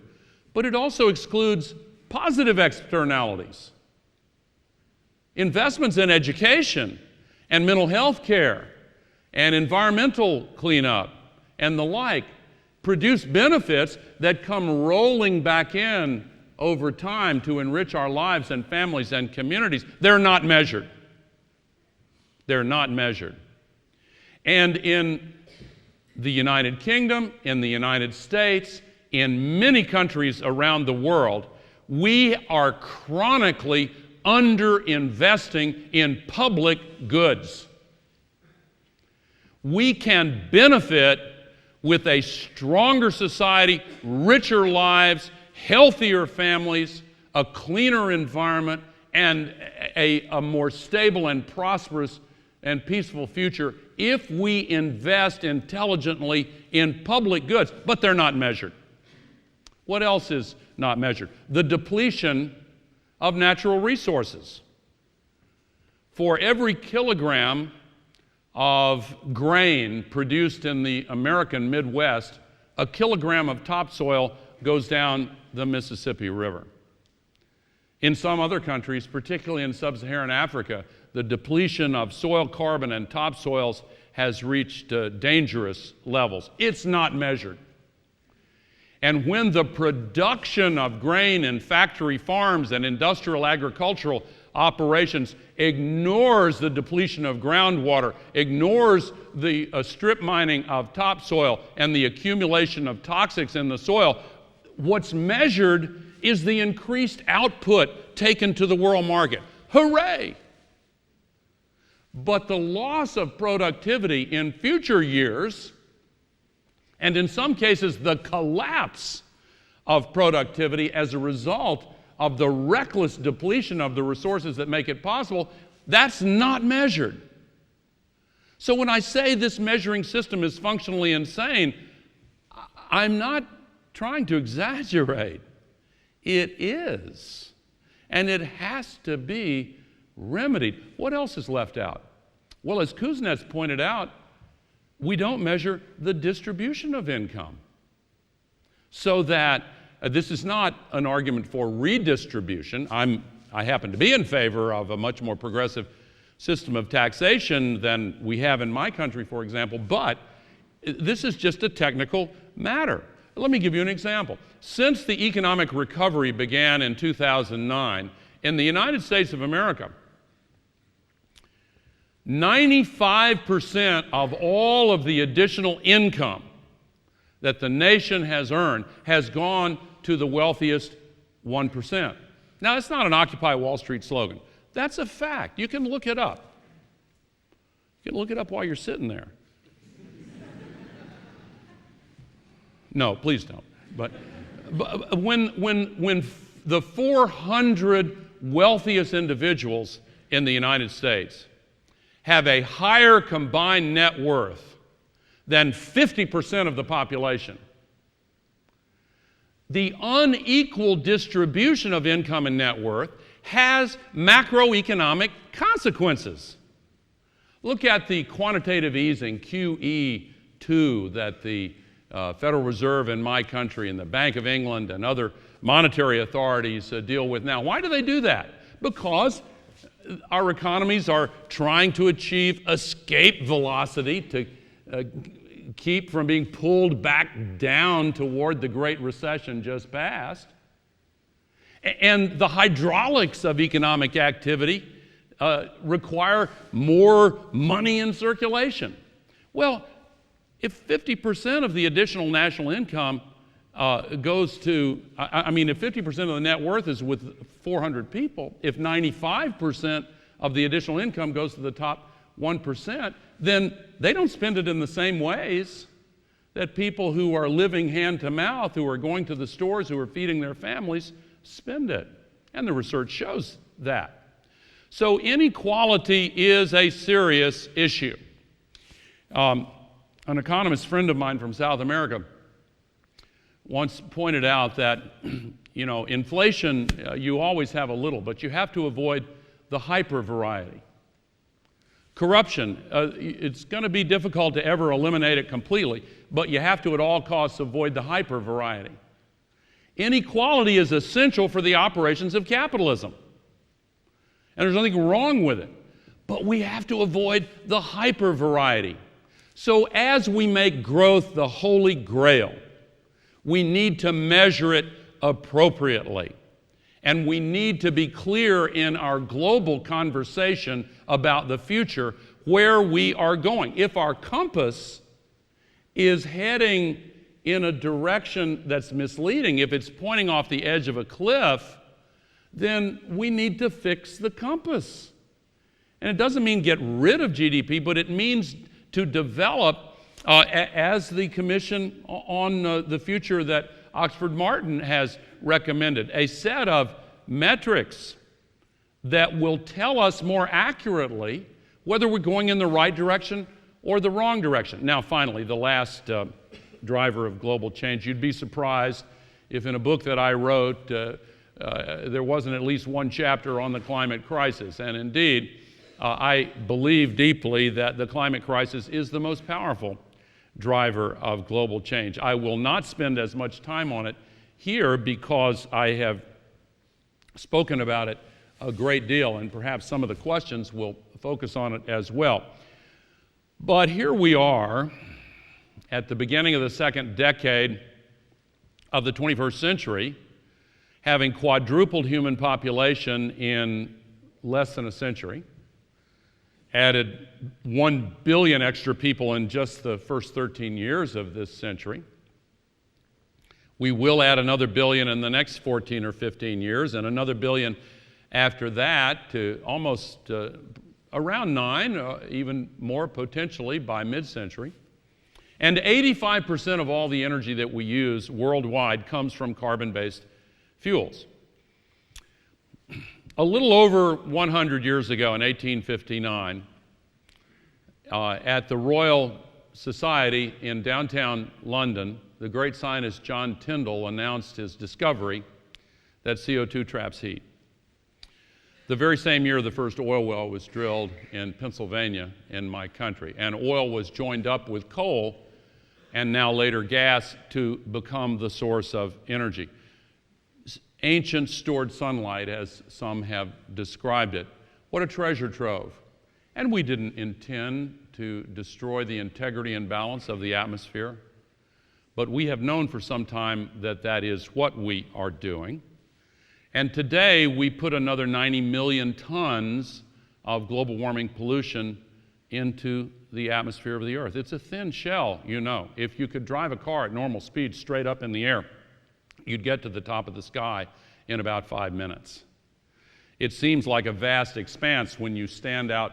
But it also excludes positive externalities. Investments in education and mental health care and environmental cleanup and the like produce benefits that come rolling back in over time to enrich our lives and families and communities. They're not measured. They're not measured. And in the United Kingdom, in the United States, in many countries around the world, we are chronically underinvesting in public goods. We can benefit with a stronger society, richer lives, healthier families, a cleaner environment, and a more stable and prosperous and peaceful future if we invest intelligently in public goods, but they're not measured. What else is not measured? The depletion of natural resources. For every kilogram of grain produced in the American Midwest, a kilogram of topsoil goes down the Mississippi River. In some other countries, particularly in sub-Saharan Africa, the depletion of soil carbon and topsoils has reached dangerous levels. It's not measured. And when the production of grain in factory farms and industrial agricultural operations ignores the depletion of groundwater, ignores the strip mining of topsoil and the accumulation of toxics in the soil, what's measured is the increased output taken to the world market. Hooray! But the loss of productivity in future years, and in some cases the collapse of productivity as a result of the reckless depletion of the resources that make it possible, that's not measured. So when I say this measuring system is functionally insane, I'm not trying to exaggerate. It is. And it has to be remedied. What else is left out? Well, as Kuznets pointed out, we don't measure the distribution of income. So that this is not an argument for redistribution. I happen to be in favor of a much more progressive system of taxation than we have in my country, for example, but this is just a technical matter. Let me give you an example. Since the economic recovery began in 2009, in the United States of America, 95% of all of the additional income that the nation has earned has gone to the wealthiest 1%. Now, that's not an Occupy Wall Street slogan. That's a fact. You can look it up. You can look it up while you're sitting there. No, please don't. But when the 400 wealthiest individuals in the United States have a higher combined net worth than 50% of the population, the unequal distribution of income and net worth has macroeconomic consequences. Look at the quantitative easing, QE2, that the Federal Reserve in my country and the Bank of England and other monetary authorities deal with now. Why do they do that? Because our economies are trying to achieve escape velocity to keep from being pulled back down toward the Great Recession just past. And the hydraulics of economic activity require more money in circulation. Well, if 50% of the additional national income goes to, if 50% of the net worth is with 400 people, if 95% of the additional income goes to the top 1%, then they don't spend it in the same ways that people who are living hand to mouth, who are going to the stores, who are feeding their families, spend it. And the research shows that. So inequality is a serious issue. An economist friend of mine from South America once pointed out that, inflation, you always have a little, but you have to avoid the hyper variety. Corruption, it's going to be difficult to ever eliminate it completely, but you have to at all costs avoid the hyper variety. Inequality is essential for the operations of capitalism. And there's nothing wrong with it. But we have to avoid the hyper variety. So as we make growth the holy grail, we need to measure it appropriately. And we need to be clear in our global conversation about the future where we are going. If our compass is heading in a direction that's misleading, if it's pointing off the edge of a cliff, then we need to fix the compass. And it doesn't mean get rid of GDP, but it means to develop, as the Commission on the Future that Oxford Martin has recommended, a set of metrics that will tell us more accurately whether we're going in the right direction or the wrong direction. Now, finally, the last driver of global change. You'd be surprised if in a book that I wrote, there wasn't at least one chapter on the climate crisis. And indeed, I believe deeply that the climate crisis is the most powerful driver of global change. I will not spend as much time on it here because I have spoken about it a great deal, and perhaps some of the questions will focus on it as well. But here we are at the beginning of the second decade of the 21st century, having quadrupled human population in less than a century, added 1 billion extra people in just the first 13 years of this century. We will add another billion in the next 14 or 15 years, and another billion after that to almost around 9, even more potentially by mid-century. And 85% of all the energy that we use worldwide comes from carbon-based fuels. A little over 100 years ago, in 1859, at the Royal Society in downtown London, the great scientist John Tyndall announced his discovery that CO2 traps heat. The very same year, the first oil well was drilled in Pennsylvania, in my country, and oil was joined up with coal and now later gas to become the source of energy. Ancient stored sunlight, as some have described it. What a treasure trove. And we didn't intend to destroy the integrity and balance of the atmosphere, but we have known for some time that that is what we are doing. And today we put another 90 million tons of global warming pollution into the atmosphere of the Earth. It's a thin shell, you know. If you could drive a car at normal speed straight up in the air, you'd get to the top of the sky in about 5 minutes. It seems like a vast expanse when you stand out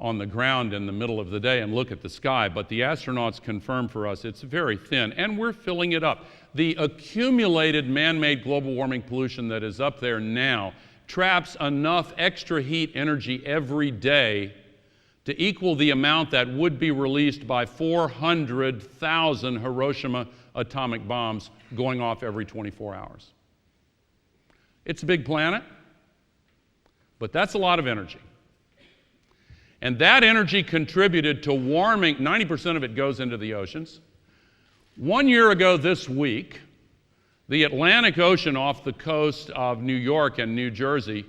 on the ground in the middle of the day and look at the sky, but the astronauts confirm for us it's very thin, and we're filling it up. The accumulated man-made global warming pollution that is up there now traps enough extra heat energy every day to equal the amount that would be released by 400,000 Hiroshima atomic bombs going off every 24 hours. It's a big planet, but that's a lot of energy. And that energy contributed to warming. 90% of it goes into the oceans. 1 year ago this week, the Atlantic Ocean off the coast of New York and New Jersey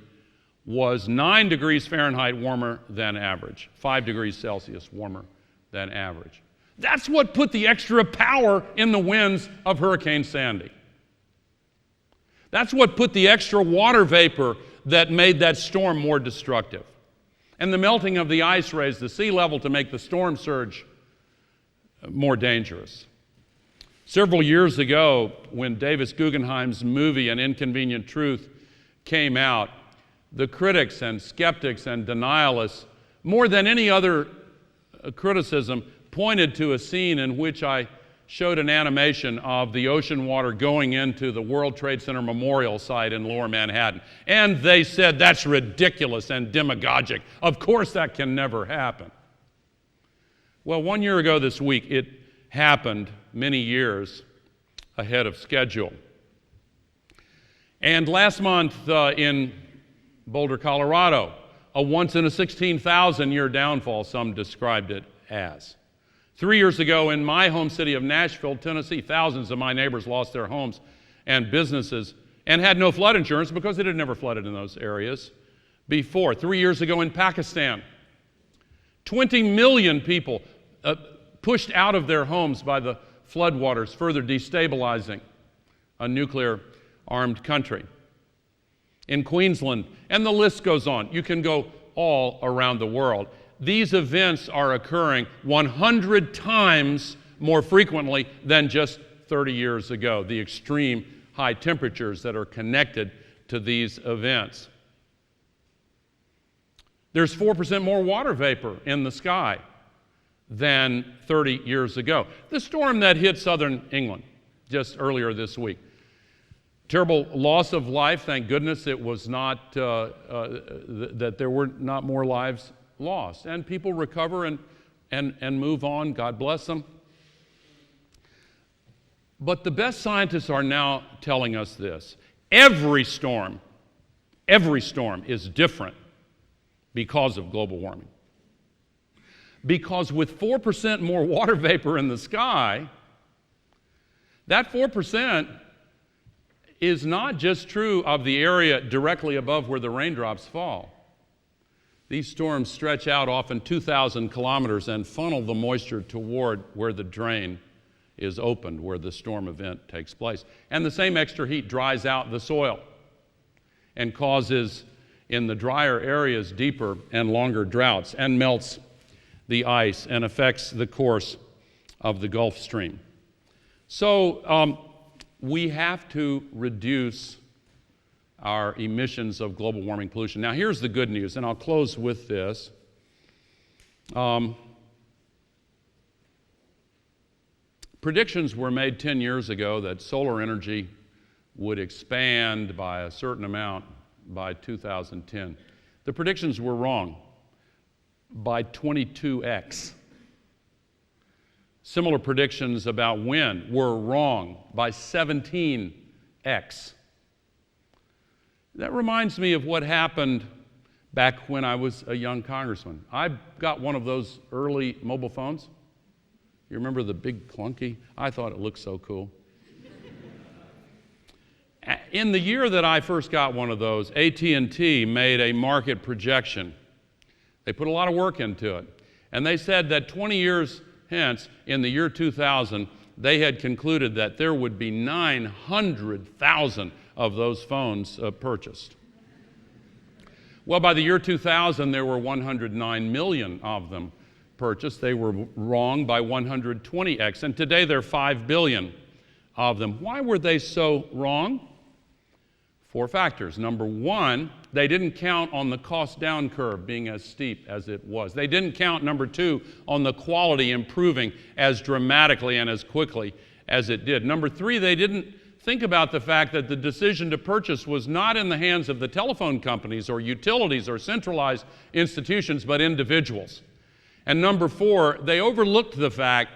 was 9 degrees Fahrenheit warmer than average, 5 degrees Celsius warmer than average. That's what put the extra power in the winds of Hurricane Sandy. That's what put the extra water vapor that made that storm more destructive. And the melting of the ice raised the sea level to make the storm surge more dangerous. Several years ago, when Davis Guggenheim's movie An Inconvenient Truth came out, the critics and skeptics and denialists, more than any other criticism, pointed to a scene in which I showed an animation of the ocean water going into the World Trade Center Memorial site in Lower Manhattan. And they said, that's ridiculous and demagogic. Of course that can never happen. Well, 1 year ago this week, it happened many years ahead of schedule. And last month in Boulder, Colorado, a once in a 16,000 year downfall, some described it as. 3 years ago in my home city of Nashville, Tennessee, thousands of my neighbors lost their homes and businesses and had no flood insurance because it had never flooded in those areas before. 3 years ago in Pakistan, 20 million people pushed out of their homes by the floodwaters, further destabilizing a nuclear-armed country. In Queensland, and the list goes on. You can go all around the world. These events are occurring 100 times more frequently than just 30 years ago, the extreme high temperatures that are connected to these events. There's 4% more water vapor in the sky than 30 years ago. The storm that hit southern England just earlier this week, terrible loss of life. Thank goodness it was not, that there were not more lives lost. And people recover and move on. God bless them. But the best scientists are now telling us this. Every storm is different because of global warming. Because with 4% more water vapor in the sky, that 4% is not just true of the area directly above where the raindrops fall. These storms stretch out often 2,000 kilometers and funnel the moisture toward where the drain is opened, where the storm event takes place. And the same extra heat dries out the soil and causes, in the drier areas, deeper and longer droughts, and melts the ice and affects the course of the Gulf Stream. So we have to reduce our emissions of global warming pollution. Now here's the good news, and I'll close with this. Predictions were made 10 years ago that solar energy would expand by a certain amount by 2010. The predictions were wrong by 22x. Similar predictions about wind were wrong by 17x. That reminds me of what happened back when I was a young congressman. I got one of those early mobile phones. You remember the big clunky? I thought it looked so cool. In the year that I first got one of those, AT&T made a market projection. They put a lot of work into it. And they said that 20 years hence, in the year 2000, they had concluded that there would be 900,000 of those phones purchased. Well, by the year 2000, there were 109 million of them purchased. They were wrong by 120x, and today there are 5 billion of them. Why were they so wrong? 4 factors. Number one, they didn't count on the cost down curve being as steep as it was. They didn't count, number two, on the quality improving as dramatically and as quickly as it did. Number three, they didn't think about the fact that the decision to purchase was not in the hands of the telephone companies or utilities or centralized institutions, but individuals. And number four, they overlooked the fact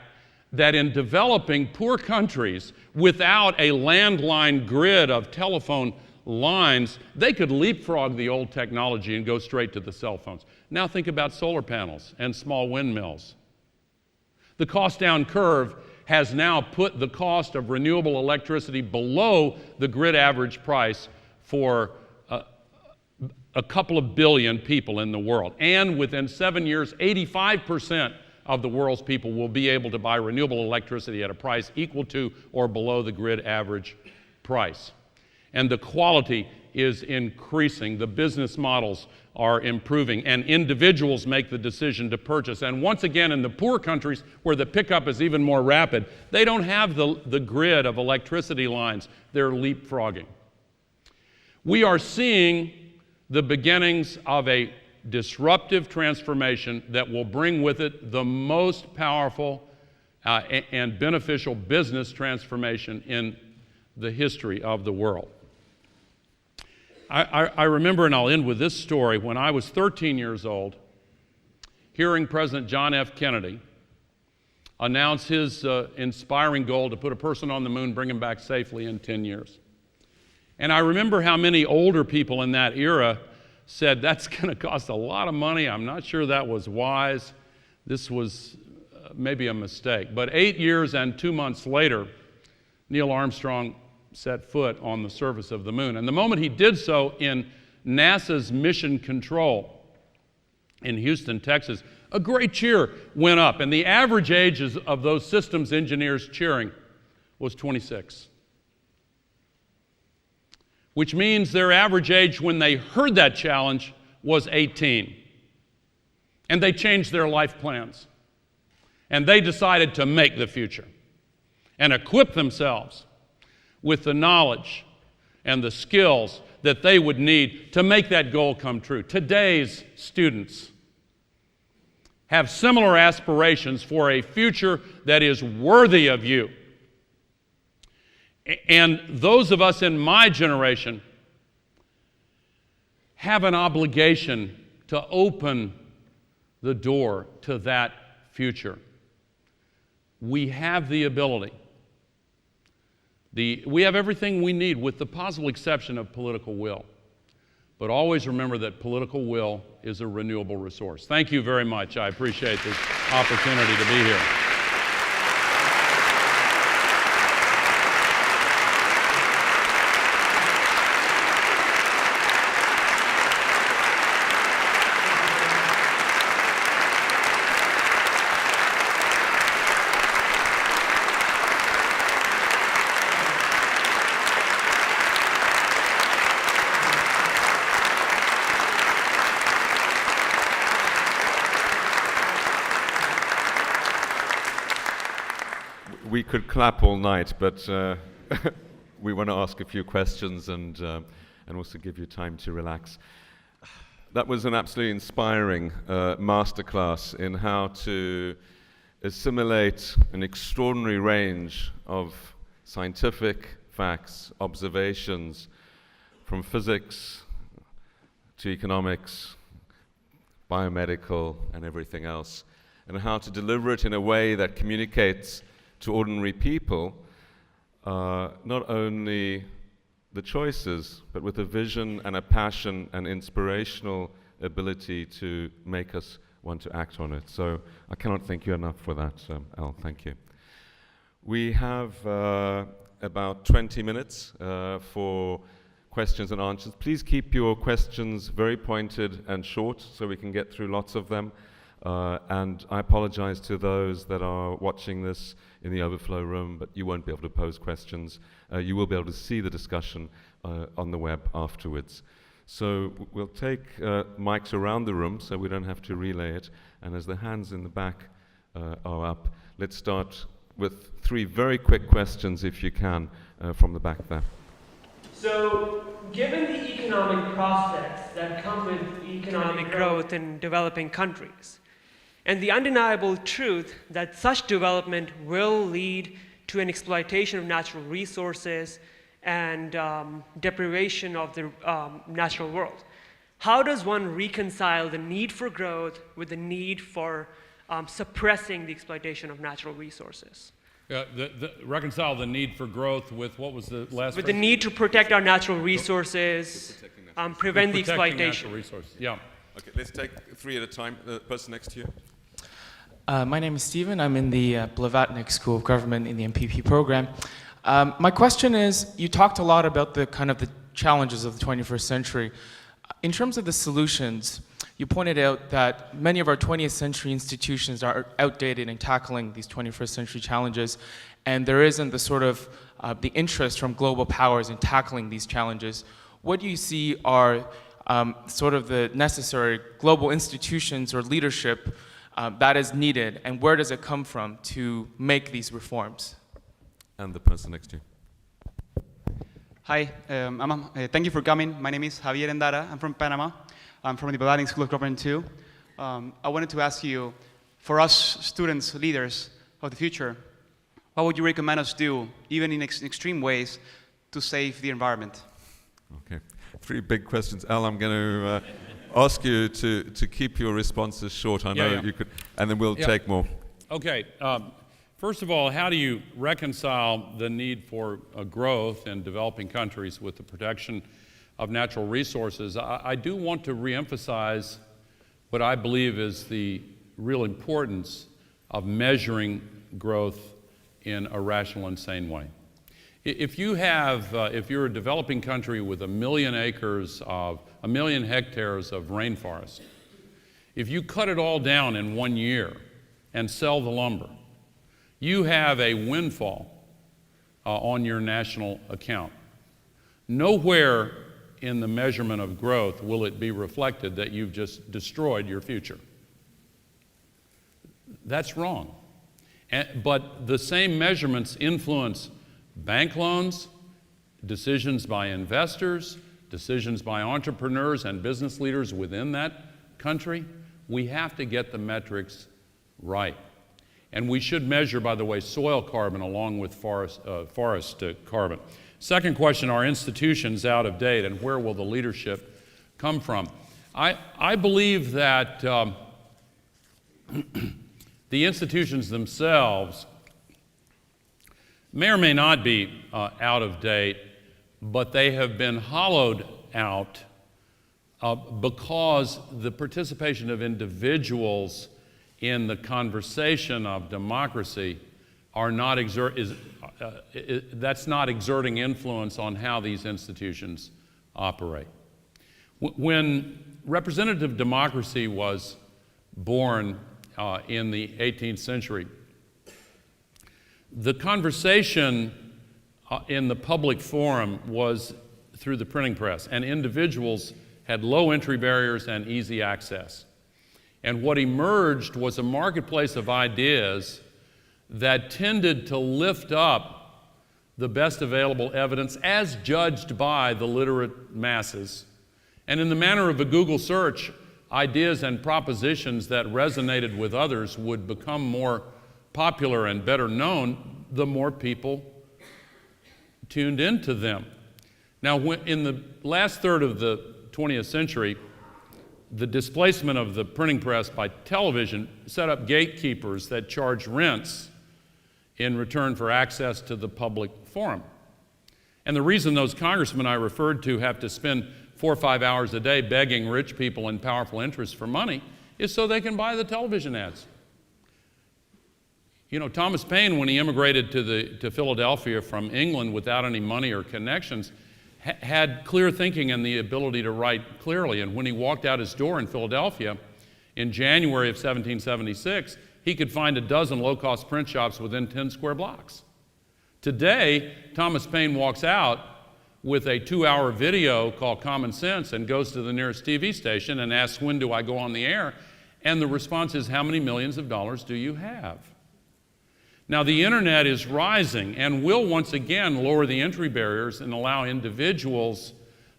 that in developing poor countries without a landline grid of telephone lines, they could leapfrog the old technology and go straight to the cell phones. Now think about solar panels and small windmills. The cost down curve has now put the cost of renewable electricity below the grid average price for a couple of billion people in the world. And within 7 years, 85% of the world's people will be able to buy renewable electricity at a price equal to or below the grid average price. And the quality is increasing. The business models are improving, and individuals make the decision to purchase. And once again, in the poor countries where the pickup is even more rapid, they don't have the grid of electricity lines. They're leapfrogging. We are seeing the beginnings of a disruptive transformation that will bring with it the most powerful and beneficial business transformation in the history of the world. I remember, and I'll end with this story, when I was 13 years old, hearing President John F. Kennedy announce his inspiring goal to put a person on the moon, bring him back safely in 10 years. And I remember how many older people in that era said, that's going to cost a lot of money. I'm not sure that was wise. This was maybe a mistake. But 8 years and 2 months later, Neil Armstrong set foot on the surface of the moon. And the moment he did so in NASA's Mission Control in Houston, Texas, a great cheer went up. And the average age of those systems engineers cheering was 26. Which means their average age when they heard that challenge was 18. And they changed their life plans. And they decided to make the future and equip themselves with the knowledge and the skills that they would need to make that goal come true. Today's students have similar aspirations for a future that is worthy of you. And those of us in my generation have an obligation to open the door to that future. We have the ability. We have everything we need with the possible exception of political will. But always remember that political will is a renewable resource. Thank you very much. I appreciate this opportunity to be here. We could clap all night, but we want to ask a few questions and also give you time to relax. That was an absolutely inspiring masterclass in how to assimilate an extraordinary range of scientific facts, observations, from physics to economics, biomedical, and everything else, and how to deliver it in a way that communicates to ordinary people not only the choices, but with a vision and a passion and inspirational ability to make us want to act on it. So I cannot thank you enough for that, Al. Thank you. We have about 20 minutes for questions and answers. Please keep your questions very pointed and short so we can get through lots of them. And I apologize to those that are watching this in the overflow room, but you won't be able to pose questions. You will be able to see the discussion on the web afterwards. So we'll take mics around the room so we don't have to relay it. And as the hands in the back are up, let's start with 3 very quick questions, if you can, from the back there. So given the economic prospects that come with economic growth in developing countries, and the undeniable truth that such development will lead to an exploitation of natural resources and deprivation of the natural world, how does one reconcile the need for growth with the need for suppressing the exploitation of natural resources? Reconcile the need for growth with what was the last? With the need to protect our natural resources, prevent the exploitation. Natural resources. Yeah. Okay, let's take three at a time. The person next to you. My name is Stephen. I'm in the Blavatnik School of Government in the MPP program. My question is, you talked a lot about the challenges of the 21st century. In terms of the solutions, you pointed out that many of our 20th century institutions are outdated in tackling these 21st century challenges, and there isn't the sort of the interest from global powers in tackling these challenges. What do you see are sort of the necessary global institutions or leadership that is needed, and where does it come from to make these reforms? And the person next to you. Hi, thank you for coming. My name is Javier Endara. I'm from Panama. I'm from the Blavatnik School of Government too. I wanted to ask you, for us students, leaders of the future, what would you recommend us do, even in extreme ways, to save the environment? Okay, three big questions. Al, I'm going to ask you to keep your responses short. I know you could, and then we'll take more. Okay. First of all, how do you reconcile the need for growth in developing countries with the protection of natural resources? I do want to reemphasize what I believe is the real importance of measuring growth in a rational and sane way. If you're a developing country with 1 million hectares of rainforest, if you cut it all down in 1 year and sell the lumber, you have a windfall on your national account. Nowhere in the measurement of growth will it be reflected that you've just destroyed your future. That's wrong. But the same measurements influence bank loans, decisions by investors, decisions by entrepreneurs and business leaders within that country. We have to get the metrics right. And we should measure, by the way, soil carbon along with forest carbon. Second question, are institutions out of date, and where will the leadership come from? I believe that the institutions themselves may or may not be out of date, but they have been hollowed out because the participation of individuals in the conversation of democracy are not that's not exerting influence on how these institutions operate. When representative democracy was born in the 18th century, the conversation in the public forum was through the printing press, and individuals had low entry barriers and easy access. And what emerged was a marketplace of ideas that tended to lift up the best available evidence as judged by the literate masses. And in the manner of a Google search, ideas and propositions that resonated with others would become more popular and better known the more people tuned into them. Now, in the last third of the 20th century, the displacement of the printing press by television set up gatekeepers that charge rents in return for access to the public forum. And the reason those congressmen I referred to have to spend 4 or 5 hours a day begging rich people and powerful interests for money is so they can buy the television ads. You know, Thomas Paine, when he immigrated to Philadelphia from England without any money or connections, had clear thinking and the ability to write clearly. And when he walked out his door in Philadelphia in January of 1776, he could find a dozen low-cost print shops within 10 square blocks. Today, Thomas Paine walks out with a 2-hour video called Common Sense and goes to the nearest TV station and asks, when do I go on the air? And the response is, how many millions of dollars do you have? Now, the internet is rising and will once again lower the entry barriers and allow individuals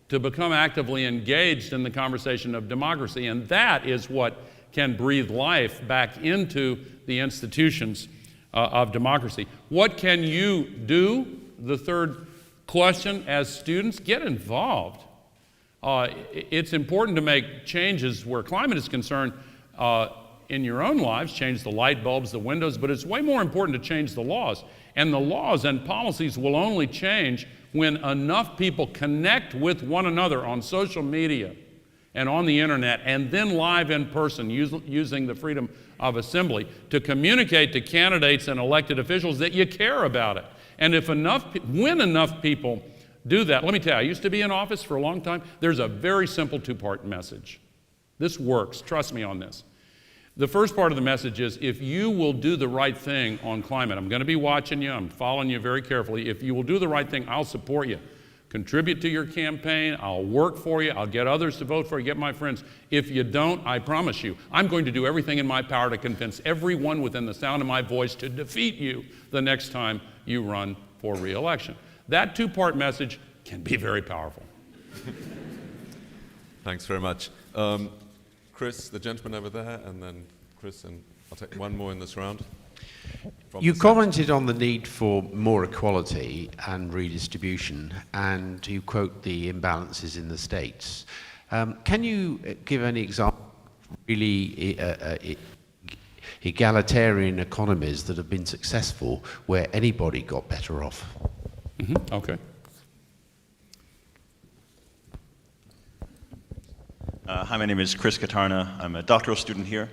to become actively engaged in the conversation of democracy. And that is what can breathe life back into the institutions of democracy. What can you do? The third question, as students, get involved. It's important to make changes where climate is concerned in your own lives, change the light bulbs, the windows, but it's way more important to change the laws. And the laws and policies will only change when enough people connect with one another on social media and on the internet, and then live in person using the freedom of assembly to communicate to candidates and elected officials that you care about it. And when enough people do that, let me tell you, I used to be in office for a long time. There's a very simple two-part message. This works, trust me on this. The first part of the message is, if you will do the right thing on climate, I'm going to be watching you, I'm following you very carefully. If you will do the right thing, I'll support you. Contribute to your campaign, I'll work for you, I'll get others to vote for you, get my friends. If you don't, I promise you, I'm going to do everything in my power to convince everyone within the sound of my voice to defeat you the next time you run for re-election. That two-part message can be very powerful. Thanks very much. Chris, the gentleman over there, and then Chris, and I'll take one more in this round. You commented on the need for more equality and redistribution, and you quote the imbalances in the states. Can you give any example of really egalitarian economies that have been successful where anybody got better off? Mm-hmm. Okay. Hi, my name is Chris Katarna. I'm a doctoral student here,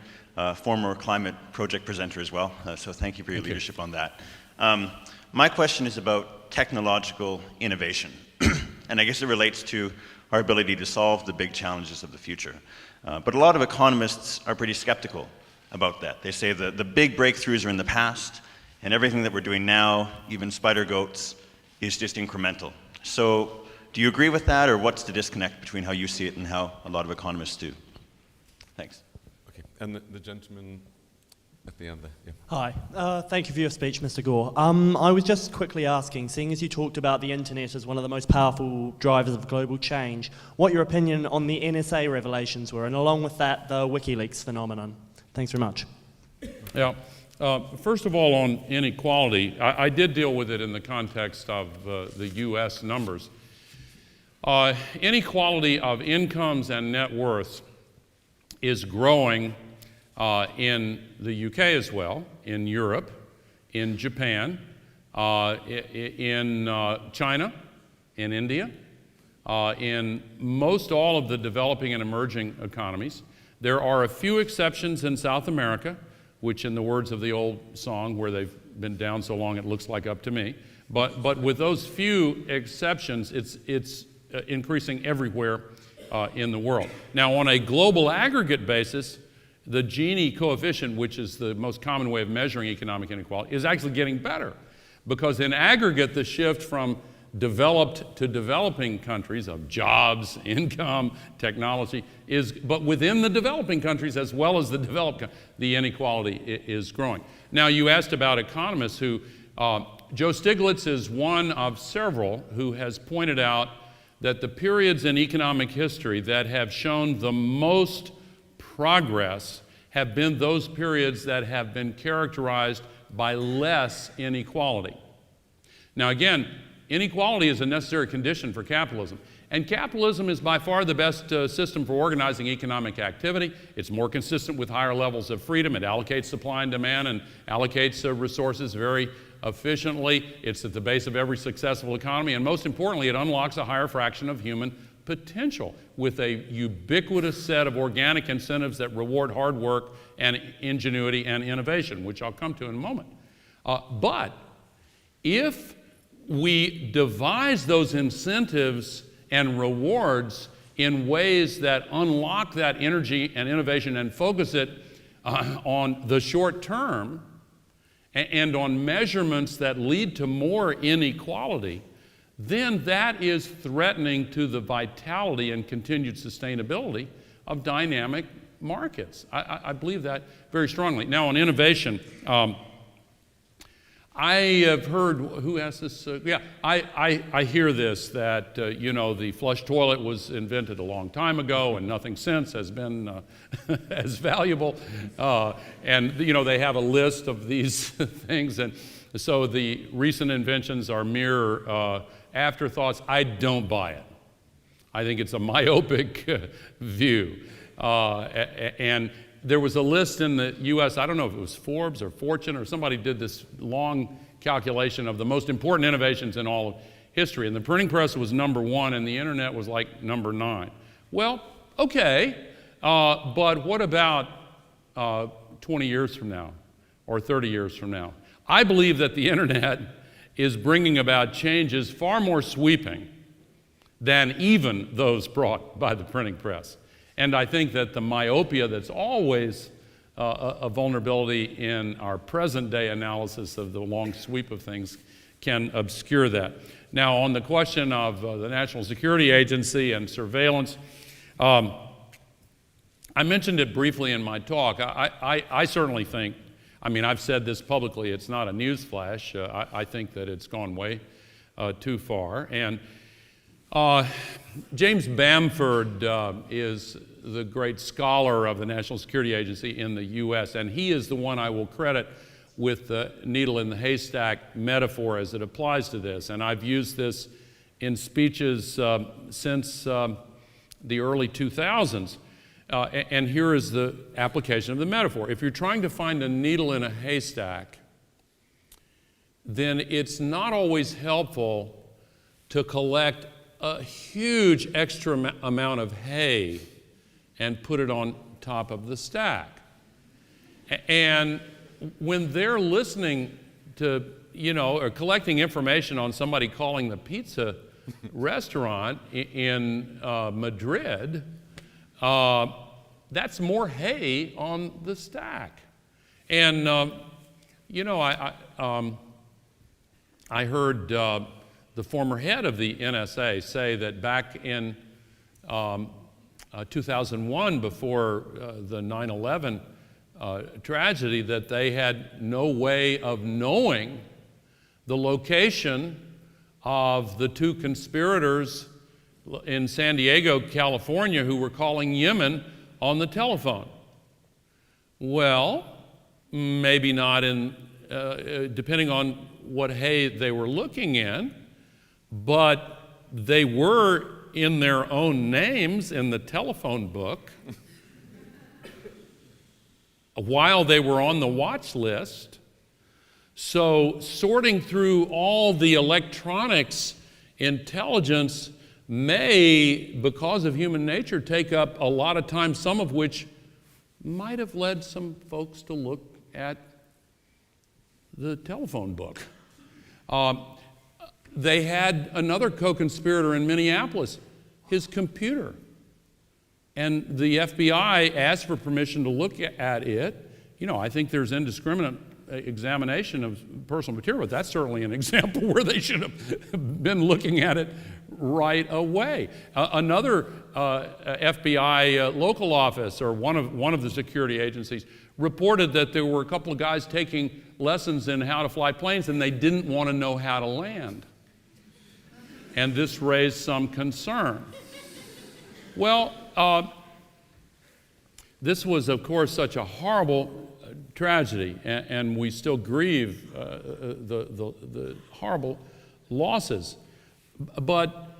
former climate project presenter as well, so thank you for your leadership on that. My question is about technological innovation, and I guess it relates to our ability to solve the big challenges of the future. But a lot of economists are pretty skeptical about that. They say that the big breakthroughs are in the past, and everything that we're doing now, even spider goats, is just incremental. So, do you agree with that, or what's the disconnect between how you see it and how a lot of economists do? Thanks. Okay, and the gentleman at the end there. Yeah. Hi, thank you for your speech, Mr. Gore. I was just quickly asking, seeing as you talked about the internet as one of the most powerful drivers of global change, what your opinion on the NSA revelations were, and along with that, the WikiLeaks phenomenon. Thanks very much. Yeah. First of all, on inequality, I did deal with it in the context of the U.S. numbers. Inequality of incomes and net worths is growing in the UK as well, in Europe, in Japan, in China, in India, in most all of the developing and emerging economies. There are a few exceptions in South America, which in the words of the old song, where they've been down so long it looks like up to me, but with those few exceptions, it's increasing everywhere in the world. Now, on a global aggregate basis, the Gini coefficient, which is the most common way of measuring economic inequality, is actually getting better, because in aggregate, the shift from developed to developing countries of jobs, income, technology but within the developing countries as well as the developed, the inequality is growing. Now, you asked about economists who, Joe Stiglitz is one of several who has pointed out that the periods in economic history that have shown the most progress have been those periods that have been characterized by less inequality. Now again, inequality is a necessary condition for capitalism, and capitalism is by far the best system for organizing economic activity. It's more consistent with higher levels of freedom. It allocates supply and demand and allocates resources very efficiently. It's at the base of every successful economy, and most importantly, it unlocks a higher fraction of human potential with a ubiquitous set of organic incentives that reward hard work and ingenuity and innovation, which I'll come to in a moment. But if we devise those incentives and rewards in ways that unlock that energy and innovation and focus it on the short term and on measurements that lead to more inequality, then that is threatening to the vitality and continued sustainability of dynamic markets. I believe that very strongly. Now, on innovation, I have heard, who asked this? I hear this, that, the flush toilet was invented a long time ago and nothing since has been as valuable. And, they have a list of these things. And so the recent inventions are mere afterthoughts. I don't buy it. I think it's a myopic view. And there was a list in the US, I don't know if it was Forbes or Fortune or somebody did this long calculation of the most important innovations in all of history. And the printing press was number 1 and the internet was like number 9. Well, okay, but what about 20 years from now or 30 years from now? I believe that the internet is bringing about changes far more sweeping than even those brought by the printing press. And I think that the myopia that's always a vulnerability in our present day analysis of the long sweep of things can obscure that. Now, on the question of the National Security Agency and surveillance, I mentioned it briefly in my talk. I certainly think, I've said this publicly, it's not a newsflash. I think that it's gone way too far. And James Bamford is the great scholar of the National Security Agency in the US, and he is the one I will credit with the needle in the haystack metaphor as it applies to this. And I've used this in speeches since the early 2000s. And here is the application of the metaphor. If you're trying to find a needle in a haystack, then it's not always helpful to collect a huge extra amount of hay and put it on top of the stack. And when they're listening to, or collecting information on somebody calling the pizza restaurant in Madrid, that's more hay on the stack. And, I heard the former head of the NSA say that back in 2001, before the 9/11 tragedy, that they had no way of knowing the location of the 2 conspirators in San Diego, California, who were calling Yemen on the telephone. Well, maybe not in, depending on what hay they were looking in, but they were in their own names in the telephone book while they were on the watch list. So sorting through all the electronics intelligence may, because of human nature, take up a lot of time, some of which might have led some folks to look at the telephone book. They had another co-conspirator in Minneapolis, his computer. And the FBI asked for permission to look at it. I think there's indiscriminate examination of personal material, but that's certainly an example where they should have been looking at it right away. Another FBI local office, or one of the security agencies, reported that there were a couple of guys taking lessons in how to fly planes, and they didn't want to know how to land. And this raised some concern. Well, this was, of course, such a horrible tragedy, and we still grieve the horrible losses. But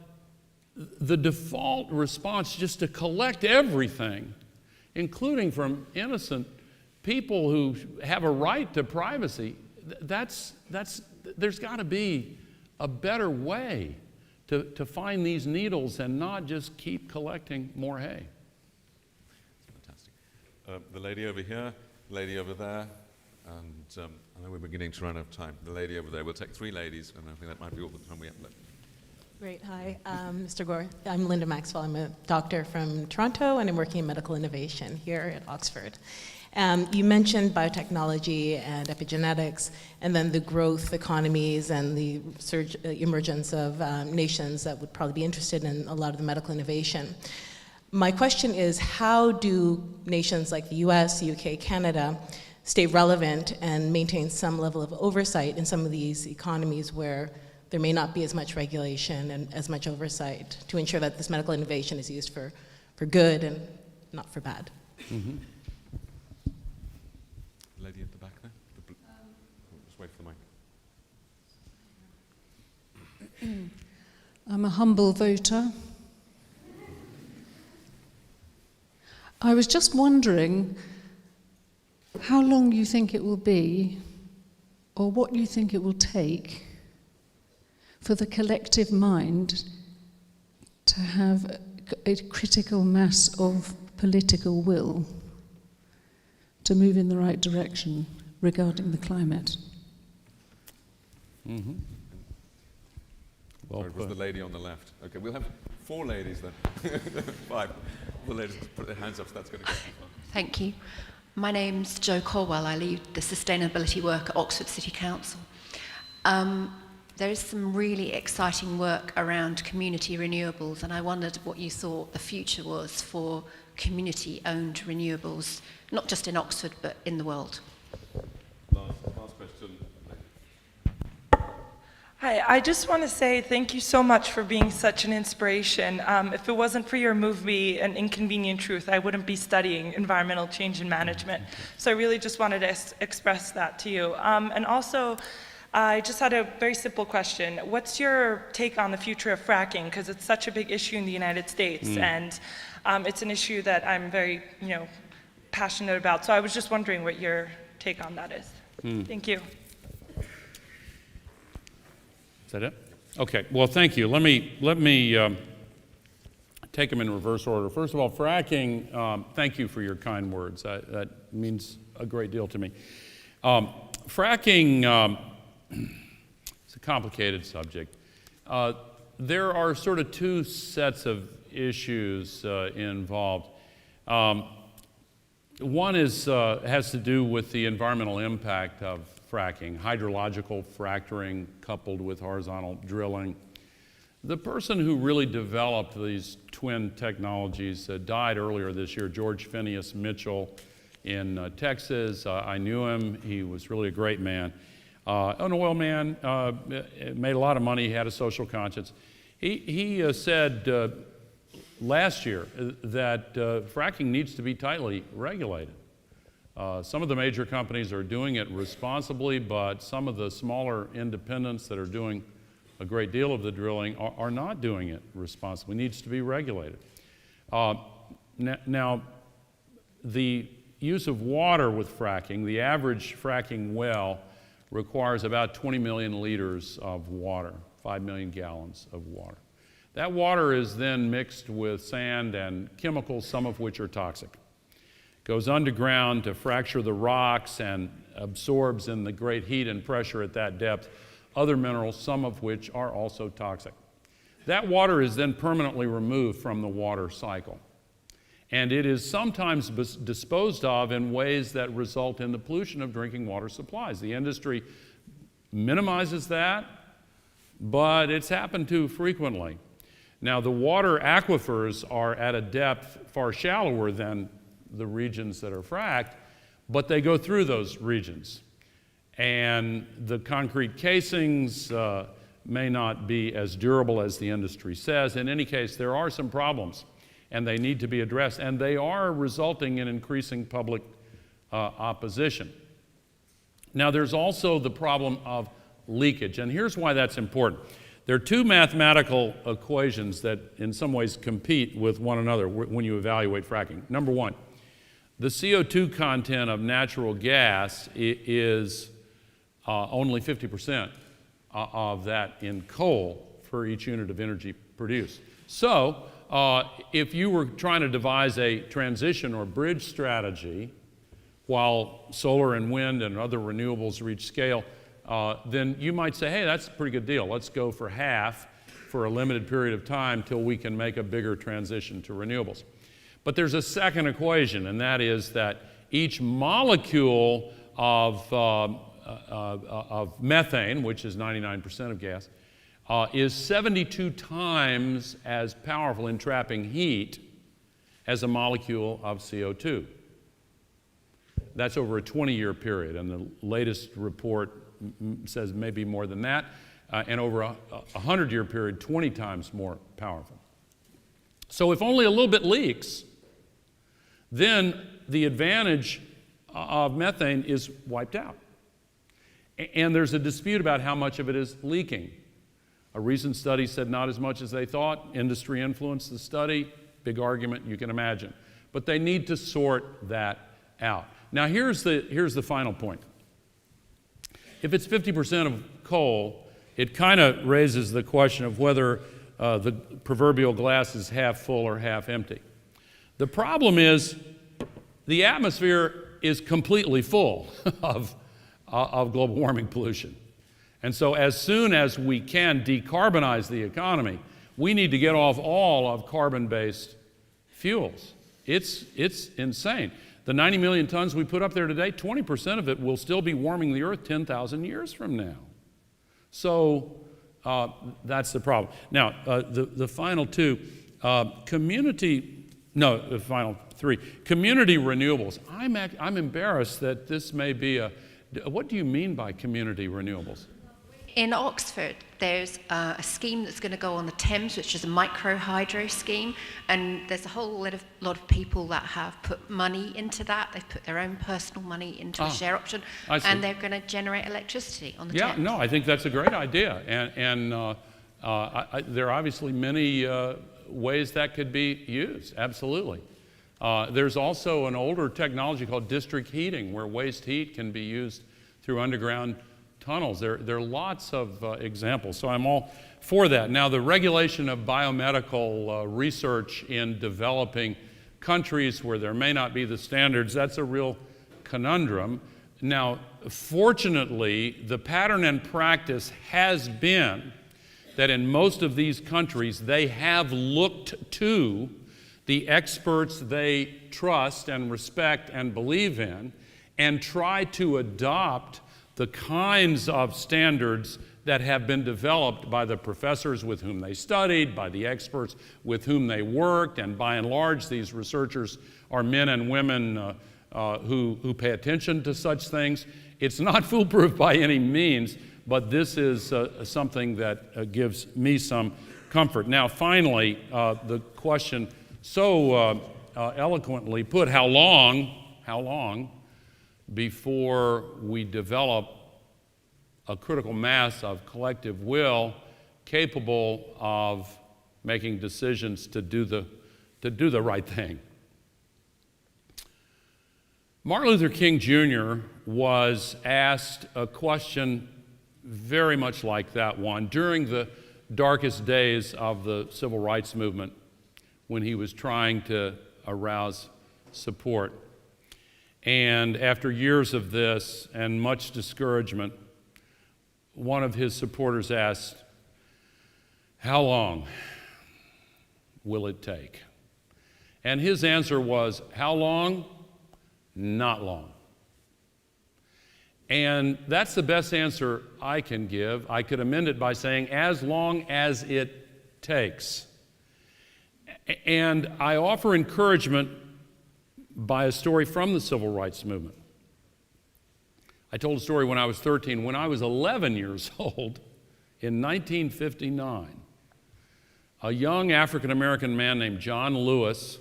the default response, just to collect everything, including from innocent people who have a right to privacy, there's got to be a better way to find these needles and not just keep collecting more hay. Fantastic. The lady over here, lady over there, and I know we're beginning to run out of time. The lady over there, we'll take 3 ladies, and I think that might be all the time we have left. Great. Hi, Mr. Gore. I'm Linda Maxwell. I'm a doctor from Toronto, and I'm working in medical innovation here at Oxford. You mentioned biotechnology and epigenetics, and then the growth economies and the emergence of nations that would probably be interested in a lot of the medical innovation. My question is, how do nations like the US, UK, Canada stay relevant and maintain some level of oversight in some of these economies where there may not be as much regulation and as much oversight to ensure that this medical innovation is used for good and not for bad. Mm-hmm. Lady at the back there. Just wait for the mic. I'm a humble voter. I was just wondering how long you think it will be, or what you think it will take, for the collective mind to have a critical mass of political will to move in the right direction regarding the climate. Mm-hmm. Well, it was the lady on the left. Okay, we'll have 4 ladies then. 5. The ladies put their hands up, so that's going to go. Thank you. My name's Jo Colwell. I lead the sustainability work at Oxford City Council. There is some really exciting work around community renewables, and I wondered what you thought the future was for community-owned renewables, not just in Oxford, but in the world. Last question. Hi, I just want to say thank you so much for being such an inspiration. If it wasn't for your movie, An Inconvenient Truth, I wouldn't be studying environmental change and management. So I really just wanted to express that to you. And also, I just had a very simple question. What's your take on the future of fracking? Because it's such a big issue in the United States, and it's an issue that I'm very, passionate about. So I was just wondering what your take on that is. Thank you. Is that it? Okay. Well, thank you. Let me take them in reverse order. First of all, fracking. Thank you for your kind words. That means a great deal to me. Fracking. It's a complicated subject. There are sort of 2 sets of issues involved. One is has to do with the environmental impact of fracking, hydrological fracturing coupled with horizontal drilling. The person who really developed these twin technologies died earlier this year, George Phineas Mitchell in Texas. I knew him. He was really a great man. An oil man, made a lot of money, he had a social conscience. He said last year that fracking needs to be tightly regulated. Some of the major companies are doing it responsibly, but some of the smaller independents that are doing a great deal of the drilling are not doing it responsibly. It needs to be regulated. Now, the use of water with fracking, the average fracking well requires about 20 million liters of water, 5 million gallons of water. That water is then mixed with sand and chemicals, some of which are toxic. Goes underground to fracture the rocks and absorbs in the great heat and pressure at that depth other minerals, some of which are also toxic. That water is then permanently removed from the water cycle. And it is sometimes disposed of in ways that result in the pollution of drinking water supplies. The industry minimizes that, but it's happened too frequently. Now, the water aquifers are at a depth far shallower than the regions that are fracked, but they go through those regions. And the concrete casings may not be as durable as the industry says. In any case, there are some problems, and they need to be addressed, and they are resulting in increasing public opposition. Now, there's also the problem of leakage, and here's why that's important. There are 2 mathematical equations that in some ways compete with one another when you evaluate fracking. Number 1, the CO2 content of natural gas is only 50% of that in coal for each unit of energy produced. So, if you were trying to devise a transition or bridge strategy while solar and wind and other renewables reach scale, then you might say, hey, that's a pretty good deal. Let's go for half for a limited period of time till we can make a bigger transition to renewables. But there's a second equation, and that is that each molecule of methane, which is 99% of gas, is 72 times as powerful in trapping heat as a molecule of CO2. That's over a 20-year period, and the latest report says maybe more than that, and over a 100-year period, 20 times more powerful. So if only a little bit leaks, then the advantage of methane is wiped out. And there's a dispute about how much of it is leaking. A recent study said not as much as they thought. Industry influenced the study. Big argument, you can imagine. But they need to sort that out. Now here's the final point. If it's 50% of coal, it kind of raises the question of whether the proverbial glass is half full or half empty. The problem is the atmosphere is completely full of global warming pollution. And so as soon as we can decarbonize the economy, we need to get off all of carbon-based fuels. It's insane. The 90 million tons we put up there today, 20% of it will still be warming the Earth 10,000 years from now. So that's the problem. Now, the final two, the final three. Community renewables. I'm embarrassed that this may be what do you mean by community renewables? In Oxford, there's a scheme that's going to go on the Thames, which is a micro-hydro scheme, and there's a whole lot of people that have put money into that. They've put their own personal money into a share option, and they're going to generate electricity on the Thames. Yeah, no, I think that's a great idea, and there are obviously many ways that could be used, absolutely. There's also an older technology called district heating, where waste heat can be used through underground tunnels. There are lots of examples, so I'm all for that. Now, the regulation of biomedical research in developing countries where there may not be the standards, that's a real conundrum. Now, fortunately, the pattern and practice has been that in most of these countries, they have looked to the experts they trust and respect and believe in and try to adopt the kinds of standards that have been developed by the professors with whom they studied, by the experts with whom they worked, and by and large, these researchers are men and women who pay attention to such things. It's not foolproof by any means, but this is something that gives me some comfort. Now, finally, the question so eloquently put, how long before we develop a critical mass of collective will capable of making decisions to do the right thing. Martin Luther King Jr. was asked a question very much like that one during the darkest days of the civil rights movement, when he was trying to arouse support. And after years of this and much discouragement, one of his supporters asked, "How long will it take?" And his answer was, "How long? Not long." And that's the best answer I can give. I could amend it by saying, as long as it takes. And I offer encouragement by a story from the civil rights movement. I told a story when I was 13. When I was 11 years old, in 1959, a young African-American man named John Lewis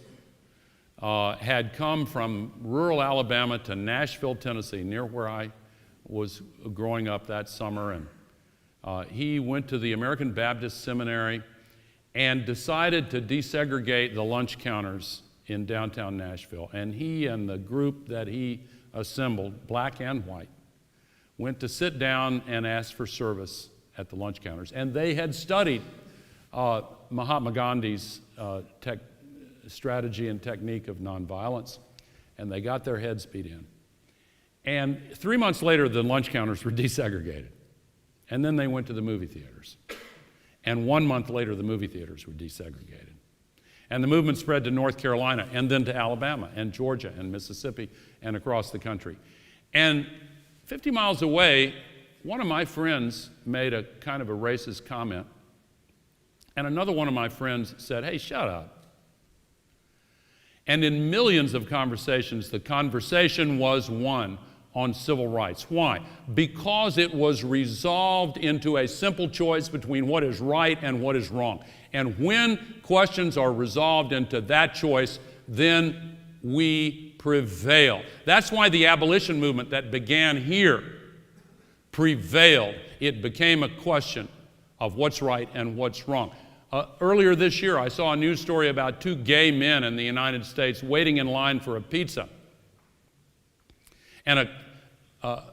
had come from rural Alabama to Nashville, Tennessee, near where I was growing up that summer. And he went to the American Baptist Seminary and decided to desegregate the lunch counters in downtown Nashville. And he and the group that he assembled, black and white, went to sit down and ask for service at the lunch counters. And they had studied Mahatma Gandhi's strategy and technique of nonviolence, and they got their heads beat in. And 3 months later, the lunch counters were desegregated. And then they went to the movie theaters. And 1 month later, the movie theaters were desegregated. And the movement spread to North Carolina, and then to Alabama, and Georgia, and Mississippi, and across the country. And 50 miles away, one of my friends made a kind of a racist comment, and another one of my friends said, "Hey, shut up." And in millions of conversations, the conversation was one on civil rights. Why? Because it was resolved into a simple choice between what is right and what is wrong. And when questions are resolved into that choice, then we prevail. That's why the abolition movement that began here prevailed. It became a question of what's right and what's wrong. Earlier this year, I saw a news story about two gay men in the United States waiting in line for a pizza. And a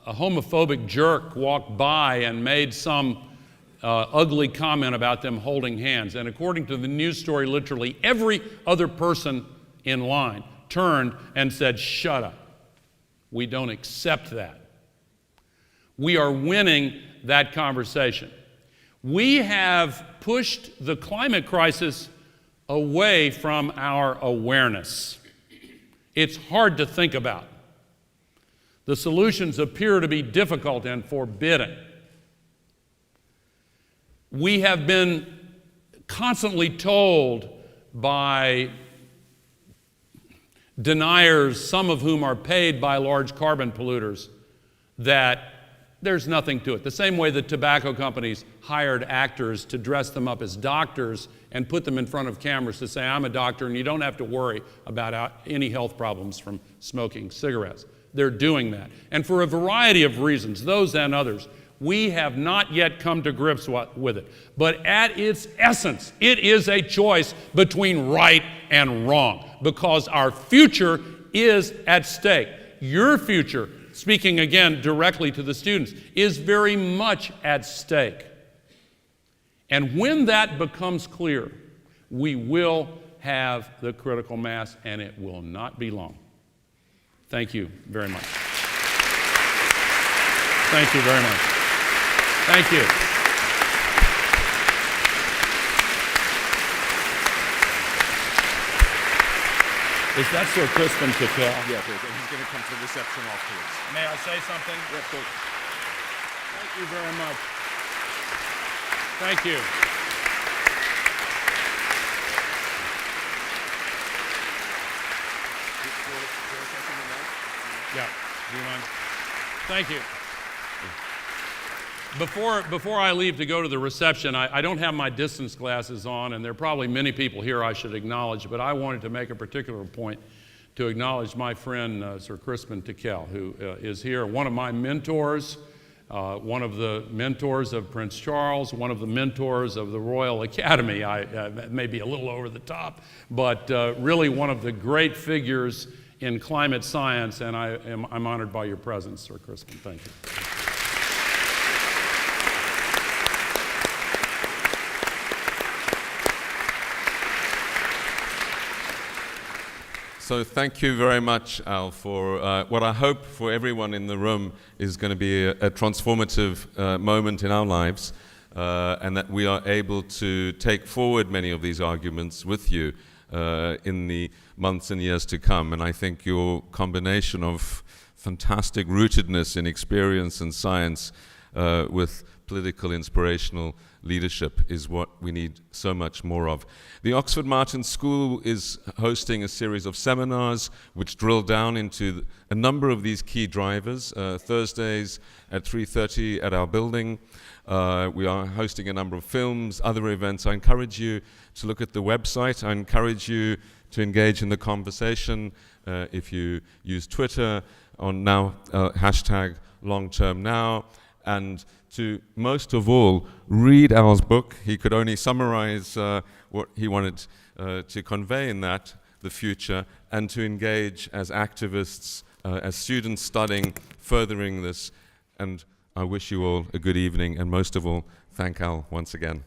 homophobic jerk walked by and made some ugly comment about them holding hands. And according to the news story, literally every other person in line turned and said, "Shut up. We don't accept that." We are winning that conversation. We have pushed the climate crisis away from our awareness. It's hard to think about. The solutions appear to be difficult and forbidding. We have been constantly told by deniers, some of whom are paid by large carbon polluters, that there's nothing to it. The same way that tobacco companies hired actors to dress them up as doctors and put them in front of cameras to say, "I'm a doctor and you don't have to worry about any health problems from smoking cigarettes." They're doing that. And for a variety of reasons, those and others, we have not yet come to grips with it. But at its essence, it is a choice between right and wrong, because our future is at stake. Your future, speaking again directly to the students, is very much at stake. And when that becomes clear, we will have the critical mass, and it will not be long. Thank you very much. Thank you very much. Thank you. Is that Sir Crispin Tickell? Yeah, he's going to come to the reception afterwards. May I say something? Yeah, of course. Thank you very much. Thank you. Yeah, do you mind? Thank you. Before I leave to go to the reception, I don't have my distance glasses on, and there are probably many people here I should acknowledge, but I wanted to make a particular point to acknowledge my friend, Sir Crispin Tickell, who is here, one of my mentors, one of the mentors of Prince Charles, one of the mentors of the Royal Academy. I may be a little over the top, but really one of the great figures in climate science, and I'm honored by your presence, Sir Crispin. Thank you. So thank you very much, Al, for what I hope for everyone in the room is going to be a transformative moment in our lives, and that we are able to take forward many of these arguments with you in the months and years to come. And I think your combination of fantastic rootedness in experience and science with political inspirational leadership is what we need so much more of. The Oxford Martin School is hosting a series of seminars which drill down into a number of these key drivers. Thursdays at 3:30 at our building. We are hosting a number of films, other events. I encourage you to look at the website. I encourage you to engage in the conversation if you use Twitter on now hashtag #LongTermNow, and to most of all read Al's book. He could only summarize what he wanted to convey in that, the future, and to engage as activists, as students studying, furthering this. And I wish you all a good evening, and most of all, thank Al once again.